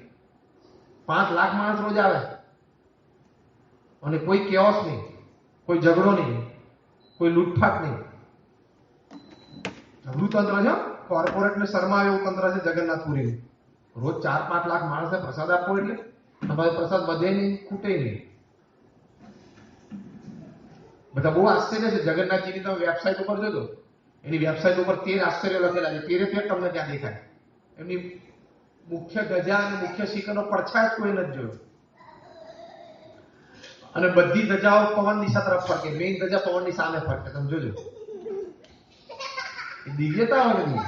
5 લાખ માણસ રોજ આવે અને કોઈ કેઓસ નહીં, કોઈ ઝઘડો નહીં, કોઈ લૂંટફાટ નહીં. ઝઘડું તંત્ર છે, કોર્પોરેટને શરમાવે એવું તંત્ર છે જગન્નાથપુરી. રોજ 4-5 લાખ માણસને પ્રસાદ આપવો એટલે તમારે પ્રસાદ વધે નહીં, ખૂટે નહીં. બધા બહુ આશ્ચર્ય છે. જગન્નાથજીની તમે વેબસાઇટ ઉપર જોજો, એની વેબસાઇટ ઉપર 13 આશ્ચર્ય લખેલા છે. 13 તમને ત્યાં દેખાય. એમની મુખ્ય ધજા અને મુખ્ય શિખરનો પડછાયો કોઈ નથી જોયો. અને બધી ધજાઓ પવન દિશા તરફ ફરકે, મેઇન ધજા પવનની સામે ફરકે. તમે જોજો, એ દિવ્યતા હોય નહીં.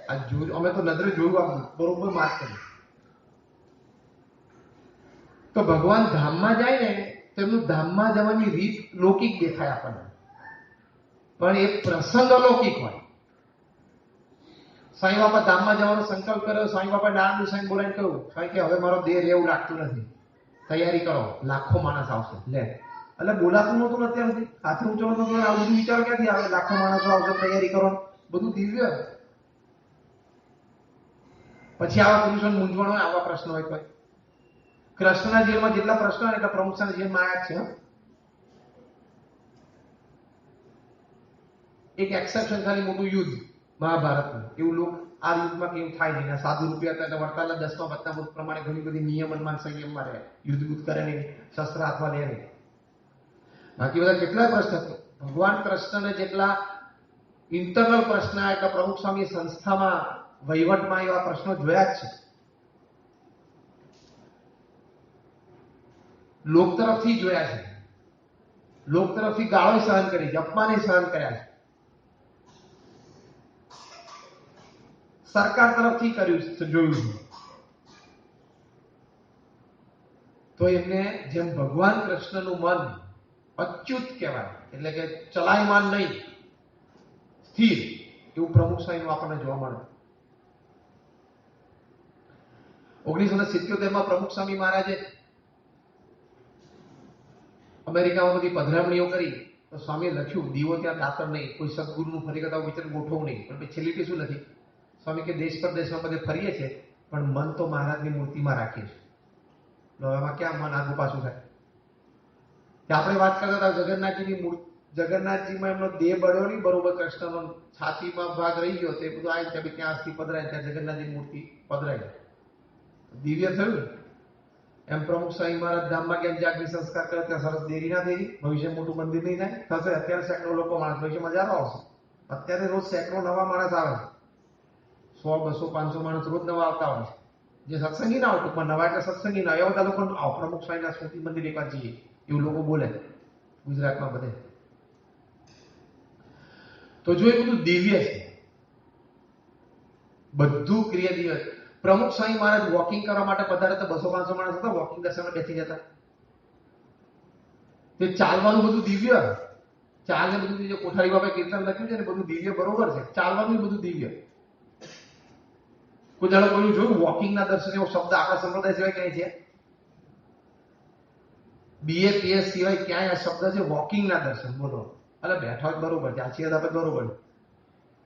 આ જોયું, અમે તો નજરે જોયું, આપણું બરોબર માર્ક કર્યું. તો ભગવાન ધામમાં જાય ને તેમનું ધામમાં જવાની રીત લૌકિક દેખાય આપણને, પણ એ પ્રસંગ અલૌકિક હોય. સ્વામી બાપા ધામમાં જવાનો સંકલ્પ કર્યો. સ્વામી બાપા નારાયણ સાહેબ બોલાવીને કહ્યું, કારણ કે હવે મારો દેહ રહેવું લાગતું નથી. તૈયારી કરો, લાખો માણસ આવશે. લે એટલે બોલાતું નહોતું અત્યાર સુધી, હાથે ઊંચો નતો, આ બધું વિચાર ક્યાંથી આવે? લાખો માણસો આવશે, તૈયારી કરો, બધું દિવ્ય. પછી આવા પુરુષોને મૂંઝવણ હોય, આવા પ્રશ્નો હોય. કોઈ કૃષ્ણના જીવનમાં જેટલા પ્રશ્નો હોય એટલા પ્રમુખ સ્વામી જીવનમાં આયા છે. એક એક્સેપ્શન ખાલી મોટું યુદ્ધ મહાભારતનું, એવું લોક આ યુદ્ધમાં કેવું થાય નહીં. સાધુ રૂપિયા હતા એટલે વડતાલના 10મા પત્તા મુક્ત પ્રમાણે ઘણી બધી નિયમનમાં સંયમમાં રહે, યુદ્ધ કરે નહીં, શસ્ત્ર હાથમાં લે નહીં. બાકી બધા કેટલા પ્રશ્ન હતો. ભગવાન કૃષ્ણને જેટલા ઇન્ટરનલ પ્રશ્ન એટલા પ્રમુખ સ્વામી સંસ્થામાં વહીવટમાં એવા પ્રશ્નો જોયા જ છે. લોક તરફથી જોયા છે, લોક તરફથી ગાળો સહન કરી છે, અપમાને સહન કર્યા છે, સરકાર તરફથી કર્યું જોયું છે. તો એમને જેમ ભગવાન કૃષ્ણનું મન અચ્યુત કહેવાય, એટલે કે ચલાયમાન નહીં, સ્થિર, એવું પ્રમુખ સ્વામીનું આપણને જોવા મળે. 1977માં પ્રમુખ સ્વામી મહારાજે અમેરિકામાં બધી પધરામણીઓ કરી તો સ્વામીએ લખ્યું, દીવો ત્યાં દાતર નહીં, કોઈ સદગુરુનું ફરી કથા વિચાર ગોઠવું નહીં. પણ છેલ્લી શું નથી સ્વામી કે દેશ પરદેશમાં બધે ફરીએ છે પણ મન તો મહારાજની મૂર્તિમાં રાખીએ છીએ. એમાં ક્યાં મન આગુ પાછું થાય? આપણે વાત કરતા હતા જગન્નાથજીની મૂર્તિ, જગન્નાથજીમાં એમનો દેહ બળ્યો નહીં બરોબર, કૃષ્ણનો છાતીમાં ભાગ રહી ગયો, તે બધું આવી ત્યાં ત્યાં અસ્થિ પધરાય, ત્યાં જગન્નાથજીની મૂર્તિ પધરાય, દિવ્ય થયું. એમ પ્રમુખ સ્વામી મહારાજ ધામમાં ક્યાંક જાગની સંસ્કાર કરે ત્યાં સરસ દેરી ના થઈ, ભવિષ્ય મોટું મંદિર નહીં થાય, થશે. અત્યારે સેંકડો લોકો માણસ, ભવિષ્યમાં હજારો આવશે. અત્યારે રોજ સેંકડો નવા માણસ આવે, 100, 200, 500 માણસ રોજ નવા આવતા હોય છે. જે સત્સંગી ના હોય ટૂંકમાં, નવા એટલે સત્સંગી ના એવા બધા લોકો પ્રમુખ સ્વામીના સ્મૃતિ મંદિર એકવાર જઈએ એવું લોકો બોલે ગુજરાતમાં બધે. તો જો એ બધું દિવ્ય છે, બધું ક્રિયા દિવ્ય. પ્રમુખ સ્વામી મહારાજ વોકિંગ કરવા માટે પધારે તો 200-500 માણસ હતા, વોકિંગ દર્શનમાં બેસી જતા. તે ચાલવાનું બધું દિવ્ય, ચાલને બધું જે કોઠારી બાપા કીર્તન લખ્યું છે ને બધું દિવ્ય, બરોબર છે. ચાલવાનું બધું દિવ્ય. કોઈ દાડો કોઈ જોયું વોકિંગના દર્શન એવો શબ્દ આપણા સંપ્રદાય સિવાય ક્યાંય છે? BAPS સિવાય ક્યાંય આ શબ્દ છે વોકિંગના દર્શન? બોલો. એટલે બેઠા જ બરોબર છે, આછી આપણે બરોબર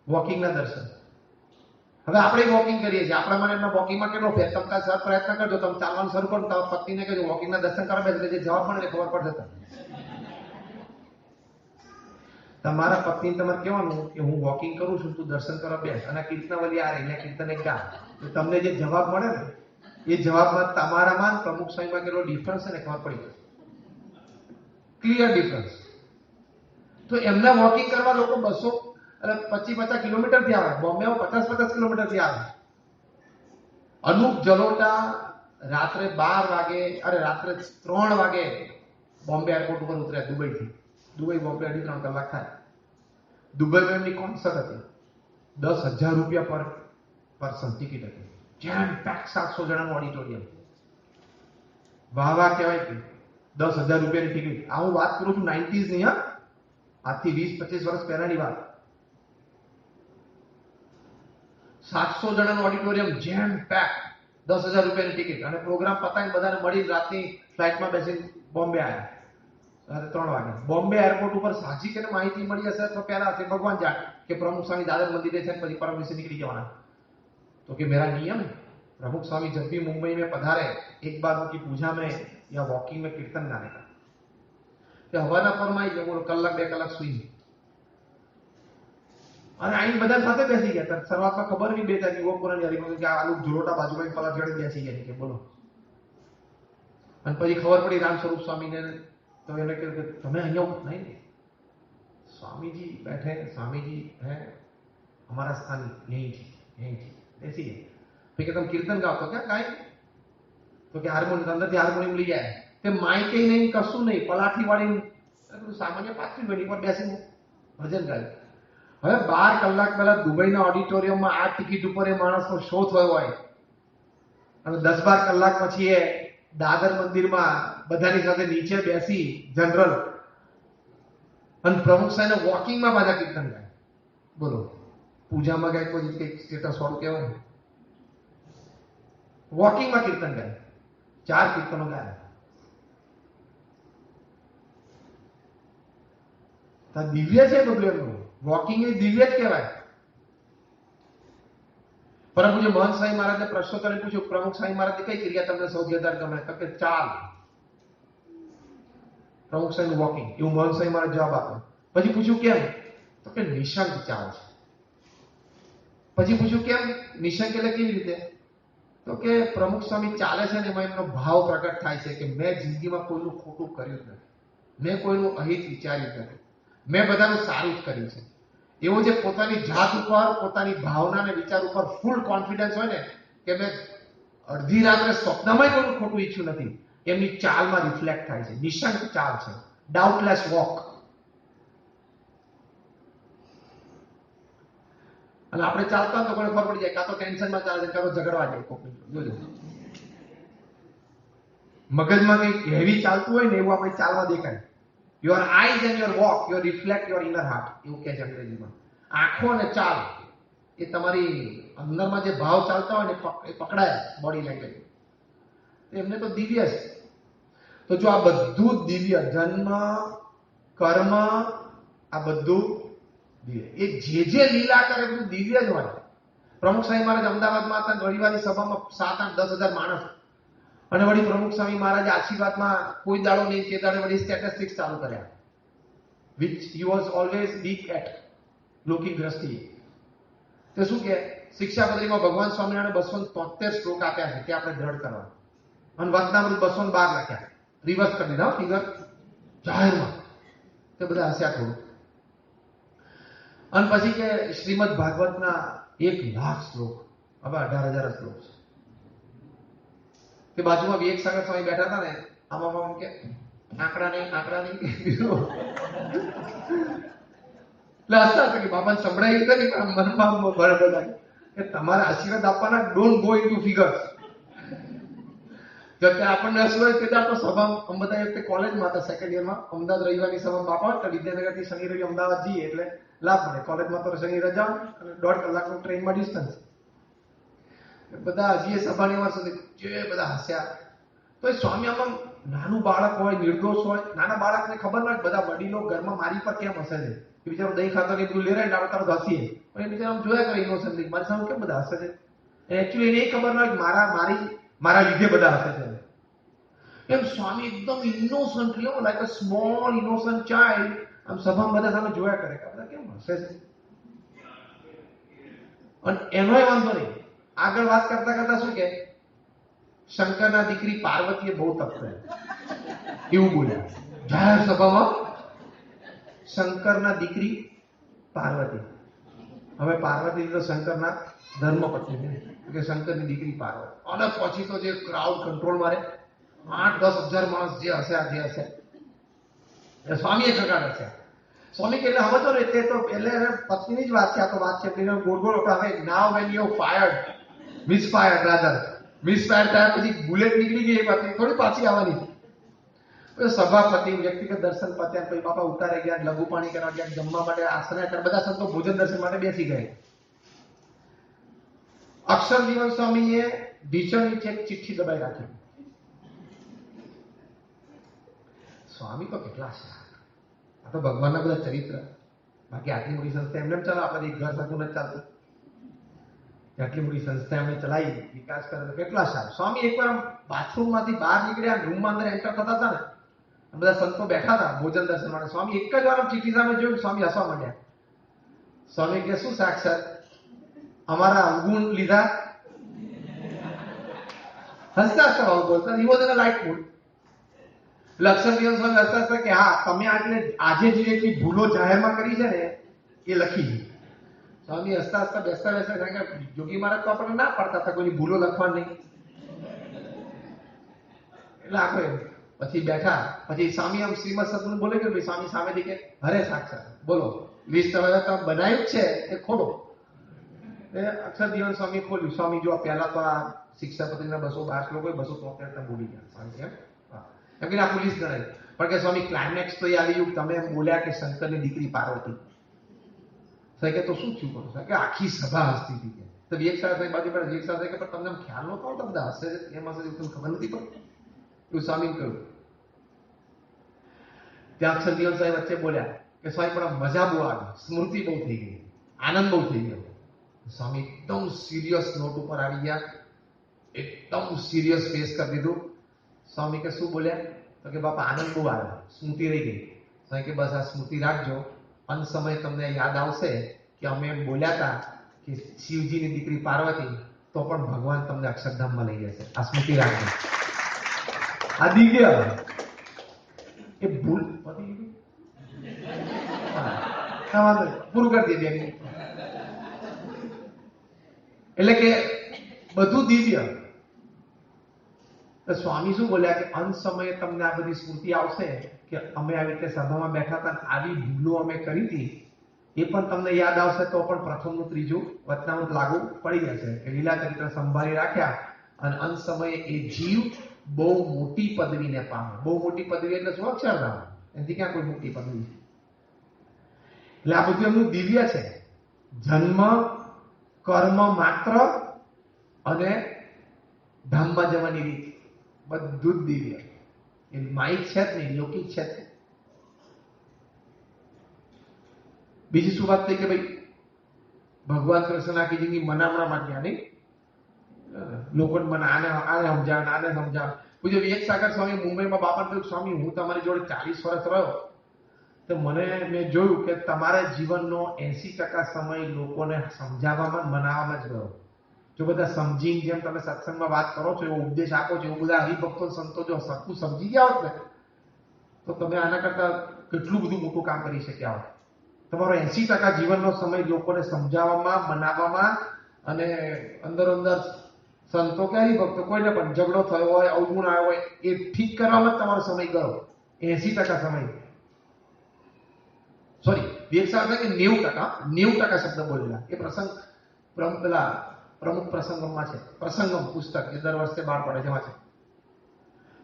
વોકિંગના દર્શન. હવે આપણે વોકિંગ કરીએ છીએ, આપણા મને એમના વોકિંગમાં કેટલો ફેર? તમે સર પ્રયત્ન કરજો, તમે ચાલવાનું શરૂ કરો, તમારા પત્નીને કહેજો વોકિંગના દર્શન કરવા બેસે, જે જવાબ મળે ખબર પડશે. તમારા પત્નીને તમારે કહેવાનું કે હું વોકિંગ કરું છું, તું દર્શન કરવા બેસ, અને કીર્તનાવલી આ રહી કીર્તન એક ગા, તો તમને જે જવાબ મળે ને એ જવાબમાં તમારામાં પ્રમુખ સ્વામીમાં કેટલો ડિફરન્સ છે ને ખબર પડી જશે. Clear difference. તો એમના વોકિંગ કરવા લોકો 200 એટલે 25-50 કિલોમીટરથી આવે, બોમ્બે 50-50 કિલોમીટરથી આવે. અનુપ જલોટા રાત્રે 12 વાગે, અરે રાત્રે 3 વાગે બોમ્બે એરપોર્ટ ઉપર ઉતર્યા દુબઈથી. દુબઈ બોમ્બે 2.5-3 કલાક થાય. દુબઈમાં એમની કોન્સર્ટ હતી, 10,000 રૂપિયા પર પર્સન ટિકિટ હતી, જેમ પેક 700 જણાનું ઓડિટોરિયમ. વાહ વાહ કહેવાય કે 10,000 રૂપિયાની ટિકિટ. આ હું વાત કરું છું 90s ની, હા, આજથી 20-25 વર્ષ પહેલાની વાત. 700 જણાનું ઓડિટોરિયમ, જેમ પેક, 10,000 રૂપિયાની ટિકિટ, અને પ્રોગ્રામ પતાવીને બધાને મળી રાતની ફ્લાઇટમાં બેસીને બોમ્બે આવ્યા. 3 વાગે બોમ્બે એરપોર્ટ ઉપર સાજી કે માહિતી મળી હશે તો પહેલા હશે ભગવાન જાણે કે પ્રમુખ સ્વામી દાદર મંદિરે છે, પછી પરમ દિવસે નીકળી જવાના. तो कि मेरा नियम है, प्रमुख स्वामी जब भी मुंबई में पधारे एक बार उनकी पूजा में या वॉकिंग में कीर्तन गाने का कि हवाना फरमाई जो बोलो कलाक 2 કલાક સુઈ અને આઈને બધા સાથે બેસી ગયા. શરૂઆતમાં ખબર નહીં, 2 તારીખ યુવકોની હરીફો કે આલુ જોરોટા બાજુમાં પલા જોડે બેસી ગયા કે બોલો. અને પછી ખબર પડી રામ સ્વરૂપ સ્વામીને, તો એને કહ્યું કે તમે અહીંયા નહીં, स्वामी जी बैठे, स्वामी जी है हमारा स्थान यही थी, यही थी, ऐसी है. फिर तुम कीर्तन गाओ तो क्या गाए? तो कि हारमोनियम अंदर થી હાર્મોનિયમ લઈ જાય, તે માઇકે નહીં, કશું નહીં, પલાઠી વાળી સામાન્ય પાથરી વેણી પર બેસીને ભજન ગાય. હવે 12 કલાક પહેલા દુબઈના ઓડિટોરિયમમાં આ ટિકિટ ઉપર એ માણસનો શો થયો હોય અને 10-12 કલાક પછી એ દાદર મંદિરમાં બધાની સાથે નીચે બેસી જનરલ અને પ્રમુખ સાહેબ વોકિંગમાં પાછા કીર્તન ગાય. બોલો, પૂજામાં ગાય કોઈ કંઈક સ્ટેટસ વાળું કહેવાય, વોકિંગમાં કીર્તન ગાય. 4 કીર્તનો ગાયા. દિવ્ય છે બધું એમનું. વોકિંગ એ દિવ્ય જ કહેવાય. પરંતુ જે મહંત સ્વામી મહારાજને પ્રશ્નોત્તરે પૂછ્યું, પ્રમુખ સ્વામી મહારાજની કઈ ક્રિયા તમને સૌથી વધારે ગમે? તો કે ચાલ. પ્રમુખ સ્વામી વોકિંગ, એવું મહંત સ્વામી મહારાજ જવાબ આપ્યો. પછી પૂછ્યું કેમ? તો કે નિશંક ચાલ છે. પછી પૂછ્યું કેમ નિશંક એટલે કેવી રીતે? તો કે પ્રમુખ સ્વામી ચાલે છે ને એમાં એમનો ભાવ પ્રગટ થાય છે કે મેં જિંદગીમાં કોઈનું ખોટું કર્યું જ નથી, મેં કોઈનું અહિત વિચાર્યું જ નથી, મેં બધાનું સારું જ કર્યું છે. એવો જે પોતાની જાત ઉપર, પોતાની ભાવના અને વિચાર ઉપર ફૂલ કોન્ફિડન્સ હોય ને કે મેં અડધી રાત્રે સ્વપ્નમાં કોઈનું ખોટું ઈચ્છ્યું નથી, એમની ચાલમાં રિફ્લેક્ટ થાય છે. નિશંક ચાલ છે, ડાઉટલેસ વોક. અને આપણે ચાલતા હોય તો કોઈને ખબર પડી જાય, કાં તો ટેન્શનમાં ચાલે છે, કાં તો ઝઘડવા જાય. જોજો, મગજમાં કંઈક હેવી ચાલતું હોય ને એવું આપણે ચાલવા દેખાય. Your eyes and your walk, your reflect your inner heart, એવું કહે છે અંગ્રેજીમાં. આંખો અને ચાલ એ તમારી અંદરમાં જે ભાવ ચાલતા હોય ને એ પકડાય બોડી લેંગ્વેજ. એમને તો દિવ્ય છે. તો જો આ બધું દિવ્ય, જન્મ, કર્મ, આ બધું દિવ્ય, એ જે લીલા કરે બધું દિવ્ય જ હોય. પ્રમુખ સ્વામી મહારાજ અમદાવાદમાં હતા, રવિવારની સભામાં 7-8-10,000 માણસ, અને વળી પ્રમુખ સ્વામી મહારાજ આશીર્વાદમાં કોઈ દાડો નહીં, તે દાડે વળી સ્ટેટિસ્ટિક્સ ચાલુ કર્યા, which he was always weak at, લૌકિક દ્રષ્ટિએ. તે શું કે શિક્ષાપત્રીમાં ભગવાન સ્વામિનારાયણ 273 શ્લોક આપ્યા છે, તે આપણે દ્રઢ કરવા. અને વચનામૃત 212 લખ્યા, રિવર્સ કરી દીધા ફિગર જાહેરમાં. તે બધા હસ્યા થોડું. અને પછી કે શ્રીમદ ભાગવતના 1,00,000 શ્લોક, હવે 18,000 શ્લોક છે. કે બાજુમાં વિવેક સાગર સ્વામી બેઠા હતા ને, આમાં કે આંકડા નહીં એટલે હસતા હતા કે બાબાને સંભળાય રીતે નહીં, પણ મનમાં બધા કે તમારે આશીર્વાદ આપવાના, ડોન્ટ ગો ઇન્ટુ ફિગર્સ. આપણને હસવાય કે આપણે સભા બધા વખતે કોલેજમાં હતા, સેકન્ડ યરમાં અમદાવાદ રવિવારની સભા બાપા હતા, વિદ્યાનગરથી શનિ રવિ અમદાવાદ જઈએ એટલે લાભ મળે. કોલેજમાં તો શનિ રજા અને 1.5 કલાકનું ટ્રેનમાં ડિસ્ટન્સ. બધા હજી સભાની વાર સુધી જે બધા હસ્યા. તો એ સ્વામી આમાં નાનું બાળક હોય, નિર્દોષ હોય, નાના બાળકને ખબર ના બધા વડીલો ઘરમાં મારી પર કેમ હસે છે, એ બિચારો દહીં ખાતો ને બધું લેરાય ને તરત હસીએ, પણ એ બિચારા જોયા કરે ઇનોસન્ટલી, મારી સામે કેમ બધા હસે છે. એકચ્યુઅલી એને ખબર ના હોય મારા લીધે બધા હસે છે. એમ સ્વામી એકદમ innocently, like a small innocent child, આમ સભામાં બધા સામે જોયા કરે કે બધા કેમ હસે છે. અને એનોય વાંધો નહીં. આગળ વાત કરતા કરતા શું કે શંકરના દીકરી પાર્વતીએ બહુ તપ કર્યું, એવું બોલ્યા જાહેર સભામાં. શંકરના દીકરી પાર્વતી, હવે પાર્વતી તો શંકરના ધર્મપત્ની કે શંકરની દીકરી પાર્વતી. અને પછી તો જે ક્રાઉડ કંટ્રોલ મારે, 8-10,000 માણસ જે હશે સ્વામીએ ખગાડ હશે. સ્વામી કે એટલે સમજો ને એટલે તો એટલે પત્નીની જ વાત છે, આ તો વાત છે ગોળ ગોળ. હવે નાવ વેન યુ ફાયર્ડ, મિસફાયર્ડ રાધર, મિસફાયર થયા પછી બુલેટ નીકળી ગઈ, એ વાત થોડી પાછી આવવાની. સભાપતિ વ્યક્તિગત દર્શન પત્યા, પછી બાપા ઉતારે ગયા, લઘુ પાણી કરવા ગયા, જમવા માટે આશ્રય કરવા, બધા સંતો ભોજન દર્શન માટે બેસી ગયા. અક્ષરજીવન સ્વામીએ ઢીચણ નીચે એક ચિઠ્ઠી દબાઈ રાખી. સ્વામી તો કેટલા છે, આ તો ભગવાનના બધા ચરિત્ર. બાકી આટલી મોટી સંસ્થા એમને ચાલો, આપણે એક ઘર થતું નથી ચાલતું. આટલી મોટી સંસ્થા એમને ચલાવી, વિકાસ કરે તો કેટલા સારું. સ્વામી એકવાર બાથરૂમ માંથી બહાર નીકળ્યા, રૂમમાં અંદર એન્ટર થતા હતા ને, બધા સંતો બેઠા હતા ભોજન દર્શન માટે. સ્વામી એક જ વાર ચીઠી સામે જોયું, સ્વામી હસવા માંડ્યા. સ્વામી કે શું સાક્ષાત અમારા અવગુણ લીધા? હસતા હસતા બોલતા, he was in a light mood. લક્ષણ સ્વામી હસતા હસતા કે હા, તમે આજે જે એટલી ભૂલો જાહેરમાં કરી છે ને એ લખી છે. સ્વામી હસતા હસતા બેસતા કારણ કે જોગી મહારાજ તો આપણને ના પડતા હતા કોઈની ભૂલો લખવાની નહીં. એટલે આપણે પછી બેઠા, પછી સ્વામી આમ શ્રીમદ સદગુરુ બોલે કે સ્વામી સામેથી કે હરે સાક્ષાત બોલો, લિસ્ટ હવે બનાવ્યું જ છે એ ખોલો. અક્ષર જીવન સ્વામી ખોલ્યું. સ્વામી જો પહેલા તો આ શિક્ષાપત્રીના 212 શ્લોકો 273 બોલી ગયા સ્વામી એમ કે આખું લિસ્ટ ગણાય. પણ કે સ્વામી ક્લાઇમેક્સ તો એ આવી ગયું, તમે એમ બોલ્યા કે શંકરની દીકરી પાર્વતી. કે તો શું થયું કરું કે આખી સભા હસતી હતી. તો વિવેક સાહેબ બાજુ પર વિવેક સાહેબ કે તમને ખ્યાલ નતો આવતો બધા હસે એમ હશે, તમને ખબર નથી પડતી. એવું સ્વામી કહ્યું. ત્યાં અક્ષર જીવન સાહેબ વચ્ચે બોલ્યા કે સ્વામી પણ મજા બહુ આવી, સ્મૃતિ બહુ થઈ ગઈ, આનંદ બહુ થઈ ગયો. સ્વામી એકદમ સિરિયસ નોટ ઉપર આવી ગયા, એકદમ સિરિયસ ફેસ કરી દીધું. સ્વામી કે શું બોલ્યા? તો કે બાપા આનંદ બહુ આવ્યો, સ્મૃતિ રહી ગઈ. સ્વામી કે બસ આ સ્મૃતિ રાખજો, અંત સમય તમને યાદ આવશે કે અમે એમ બોલ્યા હતા કે શિવજીની દીકરી પાર્વતી, તો પણ ભગવાન તમને અક્ષરધામમાં લઈ જશે, આ સ્મૃતિ રાખજો. આ દિવ્ય એ ભૂલ પૂરું કરી દીધી. એટલે કે બધું દિવ્ય. તો સ્વામી શું બોલ્યા કે અંત સમયે તમને આ બધી સ્મૃતિ આવશે કે અમે આવી રીતે સભામાં બેઠા હતા, આવી ભૂલો અમે કરી હતી, એ પણ તમને યાદ આવશે. તો પણ પ્રથમનું ત્રીજું વચનામૃત લાગુ પડી જશે કે લીલા ચરિત્ર સંભાળી રાખ્યા અને અંત સમયે એ જીવ બહુ મોટી પદવીને પામે. બહુ મોટી પદવી એટલે શું? અક્ષરધામ. એનાથી ક્યાં કોઈ મોટી પદવી છે? એટલે આ બધું એમનું દિવ્ય છે. જન્મ, કર્મ માત્ર અને ધામમાં જવાની રીત બધું જ દિવ્ય. એ માઇક છે જ નહીં, લૌકિક છે જ. બીજી શું વાત થઈ કે ભાઈ ભગવાન કૃષ્ણ આખી જિંદગી મનામણા માંગ્યા નહીં, લોકોને મને આને સમજાવે, આને સમજાવે. પૂજ્ય વિવેક સાગર સ્વામી મુંબઈમાં બાપાને કહ્યું, સ્વામી હું તમારી જોડે 40 વર્ષ રહ્યો તો મેં જોયું કે તમારા જીવનનો 80% સમય લોકોને સમજાવવામાં, મનાવવામાં જ ગયો. જો બધા સમજીને જેમ તમે સત્સંગમાં વાત કરો છો, એવો ઉપદેશ આપો છો, એવું બધા હરિભક્તો સંતો જો સરખું સમજી ગયા હોત ને, તો તમે આના કરતા કેટલું બધું મોટું કામ કરી શક્યા હોત. તમારો 80% જીવનનો સમય લોકોને સમજાવવામાં, મનાવવામાં અને અંદર સંતો કે હરિભક્તો કોઈને પણ ઝઘડો થયો હોય, અવગુણ આવ્યો હોય, એ ઠીક કરવામાં તમારો સમય ગયો. 80% સમય. સોરી, વિવેક સાગર કે 90% શબ્દ બોલેલા. એ પ્રસંગ પેલા પ્રમુખ પ્રસંગમમાં છે, પ્રસંગમ પુસ્તક જે દર વર્ષે બહાર પડે છે, એમાં છે.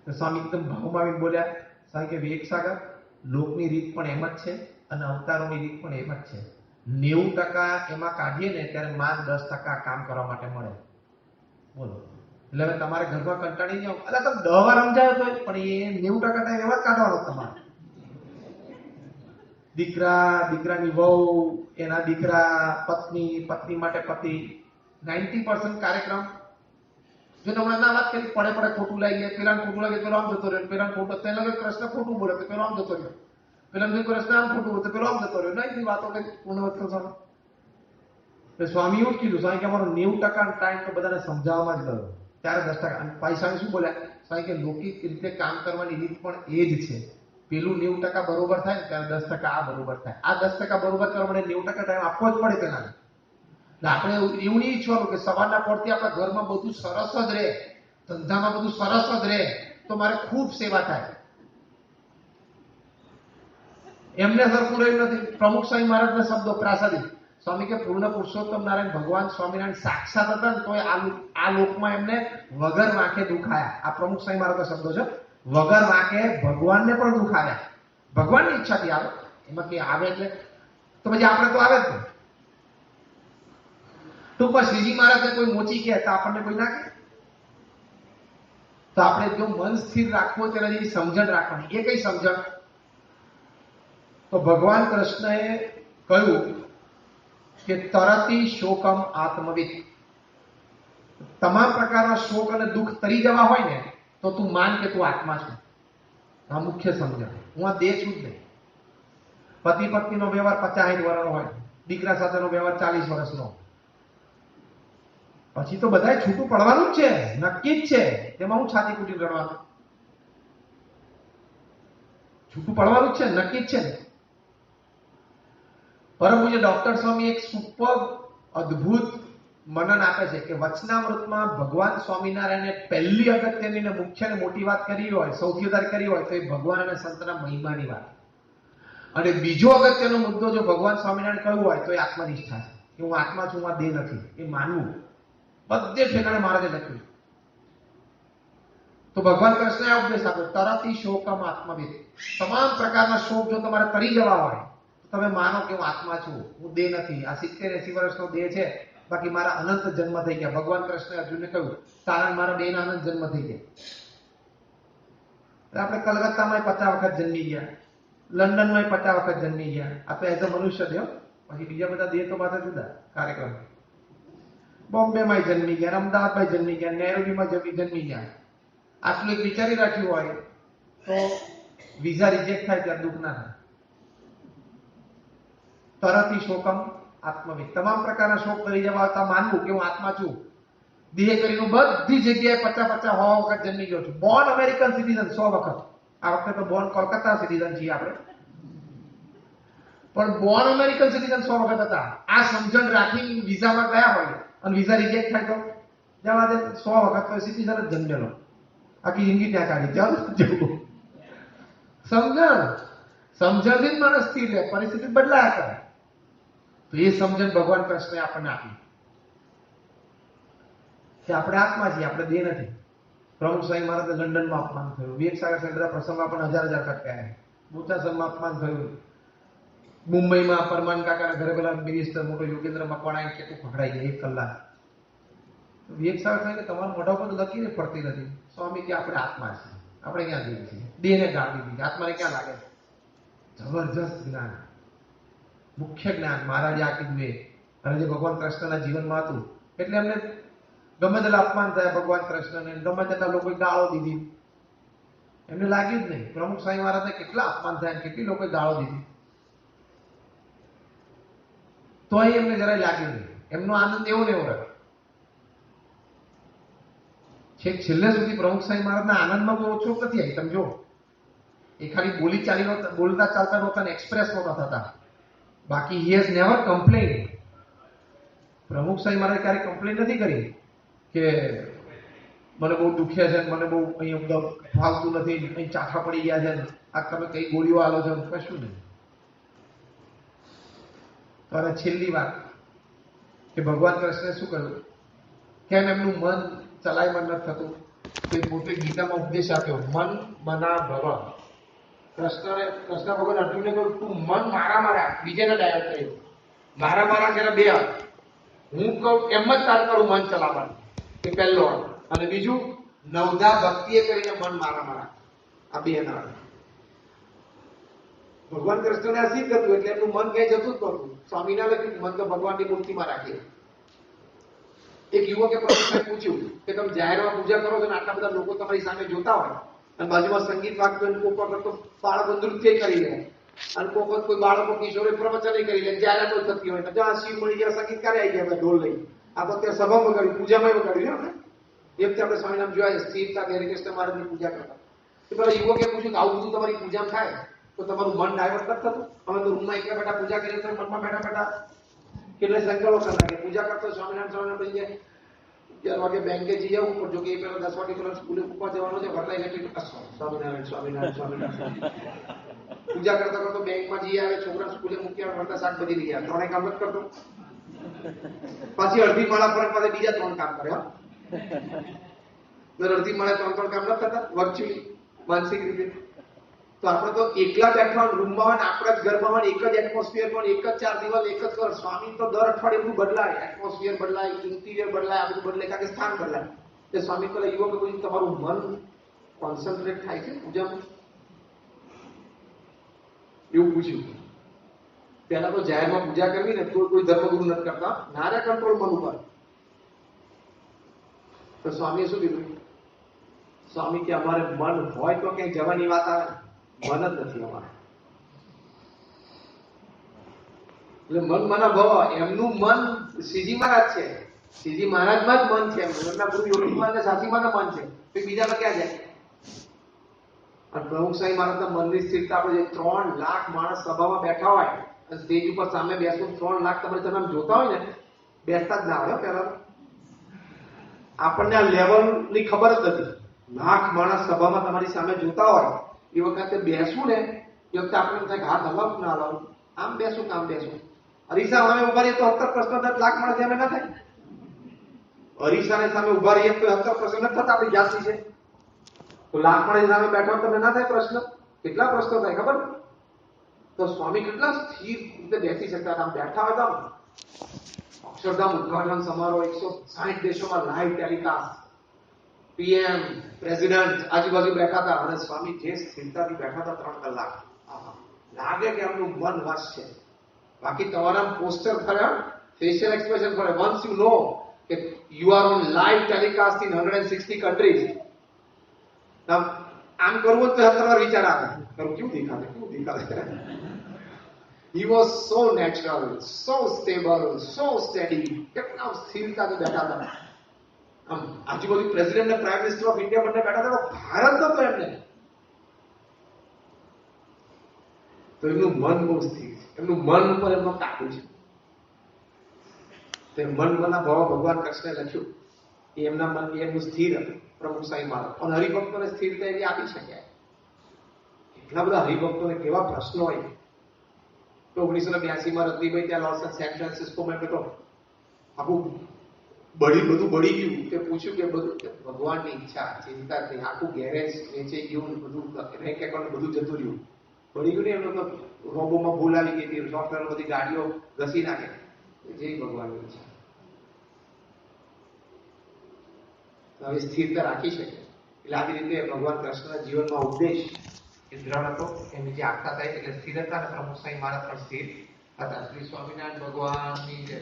તો સ્વામી એકદમ ભાવમાં આવીને બોલ્યા, સ્વામી કે વિવેક સાગર, લોકની રીત પણ એમ જ છે અને અવતારોની રીત પણ એમ જ છે. 90% એમાં કાઢીએ ને ત્યારે માત્ર 10% કામ કરવા માટે મળે. બોલો. એટલે હવે તમારે ઘરમાં કંટાળી જાવ, એટલે તમે 10 વાર સમજાયો તો પણ એ 90% ટાઈમ એમાં જ કાઢવાનો તમારે. દીકરાની વહુ, એના દીકરા, પત્ની માટે પતિ, 90% કાર્યક્રમ. જો તમે ના વાત કરી, પડે ખોટું લાગી જાય, પેલા ખોટું લાગે પેલો આમ જતો રહ્યો, પેલા ખોટું પેલા કૃષ્ણ ખોટું બોલે તો પેલો આમ જતો રહ્યો, પેલા કૃષ્ણ આમ ખોટું બોલે તો પેલો આમ જતો રહ્યો. નહીં વાતો કઈ પૂર્ણવત કરો. સ્વામી એવું જ કીધું, સ્વામી કે અમારો 90% ટાઈમ તો બધાને સમજાવવામાં જ ગયો, ત્યારે 10%. પૈસાને શું બોલ્યા સ્વામી કે લૌકિક રીતે કામ કરવાની રીત પણ એ જ છે. પેલું 90% બરોબર થાય ને ત્યારે 10% આ બરોબર થાય. આ 10% બરોબર કરવા માટે 90% ટાઈમ આપવો જ પડે પેલા. આપણે એવું નહીં ઈચ્છવાનું કે સવારના પડતી આપણા ઘરમાં બધું સરસ જ રહે, ધંધામાં બધું સરસ જ રહે તો મારે ખૂબ સેવા થાય. એમને સરખું રહ્યું નથી. પ્રમુખ સ્વામી મહારાજના શબ્દો પ્રાસાદિક. સ્વામી કે પૂર્ણ પુરુષોત્તમ નારાયણ ભગવાન સ્વામિનારાયણ સાક્ષાત હતા ને તોય આ લોકમાં એમને વગર વાંકે દુખાયા. આ પ્રમુખ સ્વામી મહારાજના શબ્દો છે. વગર વાંકે ભગવાનને પણ દુખાયા. ભગવાનની ઈચ્છાથી આવે, એમાં કે આવે એટલે તો પછી આપણે તો આવે જ નહીં. ટૂંકમાં શ્રીજી મહારાજને કોઈ મોચી કહે તો આપણને કોઈ ના કહે. તો આપણે જો મન સ્થિર રાખવું તેના જેવી સમજણ રાખવાની. એ કઈ સમજણ? તો ભગવાન કૃષ્ણએ કહ્યું કે તરતી શોકમ આત્મવિદ. તમામ પ્રકારના શોક અને દુઃખ તરી જવા હોય ને તો તું માન કે તું આત્મા છું. આ મુખ્ય સમજણ. હું આ દેહ છું જ નહીં. પતિ પત્નીનો વ્યવહાર 50-60 વર્ષનો હોય, દીકરા સાથેનો વ્યવહાર 40 વર્ષનો, પછી તો બધાએ છૂટું પડવાનું જ છે, નક્કી જ છે. તેમાં હું છાતી કૂટી રડવાનું? છૂટું પડવાનું જ છે, નક્કી જ છે. પરમ પૂજ્ય ડોક્ટર સ્વામી એક સુપર અદ્ભુત મનન આપે છે કે વચનામૃતમાં ભગવાન સ્વામિનારાયણે પહેલી અગત્યની ને મુખ્ય ને મોટી વાત કરી હોય, સૌથી વધારે કરી હોય તો એ ભગવાન અને સંતના મહિમાની વાત. અને બીજો અગત્યનો મુદ્દો જો ભગવાન સ્વામિનારાયણ કહ્યું હોય તો એ આત્મનિષ્ઠા છે કે હું આત્મા છું, હું આ દેહ નથી. એ માનવું બધે ઠેકાણે મહારાજે લખ્યું. તો ભગવાન કૃષ્ણએ ઉપદેશ આપ્યો, તરતી શોકમ આત્મવિદ. તમામ પ્રકારના શોક જો તમારે તરી જવા હોય તો તમે માનો કે હું આત્મા છું, હું દેહ નથી. આ 70-80 વર્ષનો દેહ છે, બાકી મારા અનંત જન્મ થઈ ગયા. ભગવાન કૃષ્ણે અર્જુનને કહ્યું, તારા મારા બેના અનંત જન્મ થઈ ગયા. આપણે કલકત્તામાં 50 વખત જન્મી ગયા, લંડનમાં 50 વખત જન્મી ગયા. આ તો એઝ અ મનુષ્ય થયો, પછી બીજા બધા દેહ તો પાછા જુદા કાર્યક્રમ. બોમ્બેમાં જન્મી ગયા, અમદાવાદમાં જન્મી ગયા, નેરોબીમાં જન્મી ગયા. આટલું એક વિચારી રાખ્યું હોય તો વિઝા રિજેક્ટ થાય ત્યારે દુઃખ ના થાય. તરતી શોકમ આત્મવિદ, તમામ પ્રકારના શોક કરી જવા આવતા માનવું કે હું આત્મા છું. દેહ કરીને બધી જગ્યાએ 50 વખત જન્મી ગયો છું. બોર્ન અમેરિકન સિટીઝન 100 વખત. આ વખતે તો બોર્ન કોલકાતા સિટીઝન છીએ આપણે, પણ બોર્ન અમેરિકન સિટીઝન 100 વખત હતા. આ સમજણ રાખી વિઝામાં ગયા હોય અને વિઝા રિજેક્ટ થાય તો જવા દે. 100 વખત તો સિટીઝન જ જન્મેલો, આખી જિંદગી ત્યાં કાઢી ચાલ જવું. સમજણથી જ માણસ સ્થિર રહે, પરિસ્થિતિ બદલાયા કરે. તો એ સમજણ ભગવાન કૃષ્ણે આપણને આપી કે આપણે આત્મા છીએ, આપણે દેહ નથી. પ્રમુખ સ્વામી મહારાજે લંડનમાં અપમાન થયું, વિવેકસાગર સાહેબ બધા પ્રસંગમાં પણ હજાર કટ ગયા, બોચાસરમાં અપમાન થયું, મુંબઈમાં પરમાન કાકાના ઘરે પેલા મિનિસ્ટર મોટો યોગેન્દ્ર મકવાણા કેટલું પકડાઈ ગયા 1 કલાક. વિવેકસાગર સાહેબ તમારા મોઢા પર લકીને પડતી નથી. સ્વામી કે આપણે આત્મા છીએ, આપણે ક્યાં જઈએ છીએ, દેહને ગાળી દીધી, આત્માને ક્યાં લાગે. જબરજસ્ત જ્ઞાન, મુખ્ય જ્ઞાન મહારાજે આ કીધું એ. અને જે ભગવાન કૃષ્ણના જીવનમાં હતું એટલે એમને ગમે તેટલા અપમાન થયા ભગવાન કૃષ્ણને, ગમે તેટલા લોકોએ ગાળો દીધી, એમને લાગ્યું જ નહીં. પ્રમુખ સ્વામી મહારાજને કેટલા અપમાન થયા, કેટલી લોકોએ ગાળો દીધી, તોય એમને જરાય લાગ્યું નહીં. એમનો આનંદ એવો ને એવો રહ્યો. છેલ્લે સુધી પ્રમુખ સ્વામી મહારાજના આનંદમાં કોઈ ઓછો નથી આવી. તમે જો, એ ખાલી બોલતા ચાલતા નહોતા ને એક્સપ્રેસ નહોતા થતા, બાકી હી હેઝ નેવર કમ્પ્લેન. પ્રમુખ સ્વામી મહારાજે ક્યારેય કમ્પ્લેન નથી કરી કે મને બહુ દુખ્યા છે, મને બહુ અહીંયા ફાવતું નથી, અહીં ચાઠા પડી ગયા છે, આ તમે કઈ ગોળીઓ આલો છો, કશું નહીં. તો અને છેલ્લી વાત કે ભગવાન કૃષ્ણે શું કહ્યું, કેમ એમનું મન ચલાયમાન નથી થતું, તે પોતે ગીતામાં ઉપદેશ આપ્યો, મન મના ભવ. કૃષ્ણ ભગવાન અર્જુનને કહ્યું તું મન મારામાં રાખ, બીજેને ડાયવર્ટ કર્યું. મારા જેના 2 હાથ, હું કહું એમ જ તાર કરું મન ચલાવવાનું, એ પહેલો અર્થ. અને બીજું નવધા ભક્તિએ કરીને મન મારામાં રાખ, આ 2 ના. ભગવાન કૃષ્ણને આ સિદ્ધ હતું એટલે એમનું મન ક્યાંય જતું જ નહોતું. સ્વામીના લખ્યું મન તો ભગવાનની મૂર્તિમાં રાખીએ. એક યુવકે પ્રભુને પૂછ્યું કે તમે જાહેરમાં પૂજા કરો છો ને આટલા બધા લોકો તમારી સામે જોતા હોય અને બાજુમાં સંગીત વાગતું હોય, કોક વખત તો બાળકો નૃત્ય કરી લે અને કોક વખત કોઈ બાળકો કિશોરે પ્રવચન કરી લે, જાહેરાતો થતી હોય તો જ્યાં શિવ મળી ગયા, સંગીતકાર આવી ગયા ઢોલ લઈ. આ તો અત્યારે સભામાં વગાડ્યું, પૂજામાં વગાડ્યું ને. એ વખતે આપણે સ્વામી નામ જોયા સ્થિરતા હરિકૃષ્ણ મહારાજની પૂજા કરતા. તો પેલા યુવકે પૂછ્યું કે આવું બધું તમારી પૂજામાં થાય તો તમારું મન ડાયવર્ટ નથી થતું? અમે તો રૂમમાં એકલા બેઠા પૂજા કરીએ તો મનમાં બેઠા કેટલા સંકલ્પો કરતા પૂજા કરતો સ્વામિનારાયણ પછી જાય 11 વાગે બેંકે જઈ આવું, પણ જો કે પેલા 10 વાગે પેલા સ્કૂલે મૂકવા જવાનું છે, વટલાઈ એટલે સ્વામિનારાયણ પૂજા કરતા બેંકમાં જઈ આવે, છોકરા સ્કૂલે મૂક્યા, વળતા શાકભાજી લઈ આવે, 3 કામ જ કરતો. પછી અડધી માળા પર પાસે બીજા 3 કામ કરે. અડધી માળે 3 કામ નથી થતા વર્ચ્યુઅલી, માનસિક રીતે. તો આપણે તો એકલા બેઠા રૂમમાં હોય ને આપણા જ ઘરમાં હોય, એક જ એટમોસ્ફિયરમાં, એક જ 4 દિવાલ, એક જ ઘર. સ્વામી તો દર અઠવાડિયે બધું બદલાય, એટમોસ્ફિયર બદલાય, ઇન્ટિરિયર બદલાય, આ બધું બદલાય, કારણ કે સ્થાન બદલાય. તે સ્વામી પેલા યુવકે પૂછ્યું તમારું મન કોન્સન્ટ્રેટ થાય છે પૂજામાં? એવું પૂછ્યું. પેલા તો જાહેરમાં પૂજા કરવી ને તો કોઈ ધર્મગુરુ નથી કરતા, નારે કંટ્રોલ મન ઉપર. તો સ્વામીએ શું કીધું? સ્વામી કે અમારે મન હોય તો ક્યાંય જવાની વાત આવે, મન જ નથી અમારે. એટલે મન મના ભવ, એમનું મન શ્રીજી મહારાજ છે, શ્રીજી મહારાજમાં જ મન છે, એમના ગુરુ યોગી મહારાજ સાચીમાં મન છે, તો બીજામાં ક્યાં જાય? અને પ્રમુખ સ્વામી મહારાજના મનની સ્થિરતા આપણે જે 3 લાખ માણસ સભામાં બેઠા હોય અને સ્ટેજ ઉપર સામે બેસવું, 3 લાખ તમે જોતા હોય ને, બેસતા જ ના હોય. પેલા આપણને આ લેવલની ખબર જ નથી. લાખ માણસ સભામાં તમારી સામે જોતા હોય એ વખતે બેસવું ને, એ વખતે આપણે થાય હાથ હલાવું ના હલાવું, આમ બેસું કે આમ બેસું. અરીસા સામે ઉભા રહીએ તો 70 પ્રશ્નો લાખ માણસ સામે ના થાય. અરીસાને સામે ઉભા રહીએ તો 70 પ્રશ્નો નથી થતા આપણી જાતિ છે. તો લાખ માણસ સામે બેઠો તમને ના થાય પ્રશ્ન? કેટલા પ્રશ્નો થાય ખબર? તો સ્વામી કેટલા સ્થિર રીતે બેસી શકતા હતા. બેઠા હતા, અક્ષરધામ ઉદ્ઘાટન સમારોહ 160 દેશોમાં લાઈવ ટેલિકાસ્ટ, પીએમ પ્રેસિડેન્ટ આજુબાજુ બેઠા હતા અને સ્વામી જે સ્થિરતાથી બેઠા હતા 3 કલાક. લાગે કે એમનું મન વશ છે. બાકી તમારા પોસ્ટર ખરા, ફેશિયલ એક્સપ્રેશન ખરા. વન્સ યુ નો કે you are on live telecast in 160 countries, આમ કરવું તો 17 વાર વિચાર આવે, કરું ક્યું દિખાવે. He was so natural, so stable, so steady. કેટલા સ્થિરતાથી બેઠા હતા. આમ આજુબાજુ પ્રેસિડેન્ટ અને પ્રાઇમ મિનિસ્ટર ઓફ ઇન્ડિયા બંને બેઠા હતા, ભારત નતો એમને. તો એમનું મન બહુ સ્થિર છે, એમનું મન ઉપર એમનો કાબુ છે. તે મનના ભાવ ભગવાન કૃષ્ણે લખ્યું એ એમના મન એમનું સ્થિર હતું. પ્રભુ સાંઈ મહારાજ અને હરિભક્તોને સ્થિરતા એવી આપી શક્યા. એટલા બધા હરિભક્તોને કેવા પ્રશ્નો હોય. તો 1982 રત્નીભાઈ ત્યાં લોસ સેન ફ્રાન્સિસ્કોમાં એમને તો આખું બધું બળી ગયું. તે પૂછ્યું કે બધું ભગવાનની ઈચ્છા, ચિંતા થઈ. આખું ગેરેજ વેચાઈ ગયું, બધું બેંક એકાઉન્ટ બધું જતું રહ્યું. બળી ગયું ને એમને તો રોબોમાં ભૂલ આવી ગઈ હતી, સોફ્ટવેર બધી ગાડીઓ ઘસી નાખે. જે ભગવાનની ઈચ્છા. હવે સ્થિરતા રાખી શકે. એટલે આવી રીતે ભગવાન કૃષ્ણના જીવનમાં ઉપદેશ એ દ્રઢ હતો. એની જે આગતા થાય એટલે સ્થિરતા, અને પ્રમુખ સાંઈ મહારાજ પણ સ્થિર હતા. શ્રી સ્વામિનારાયણ ભગવાનની જય.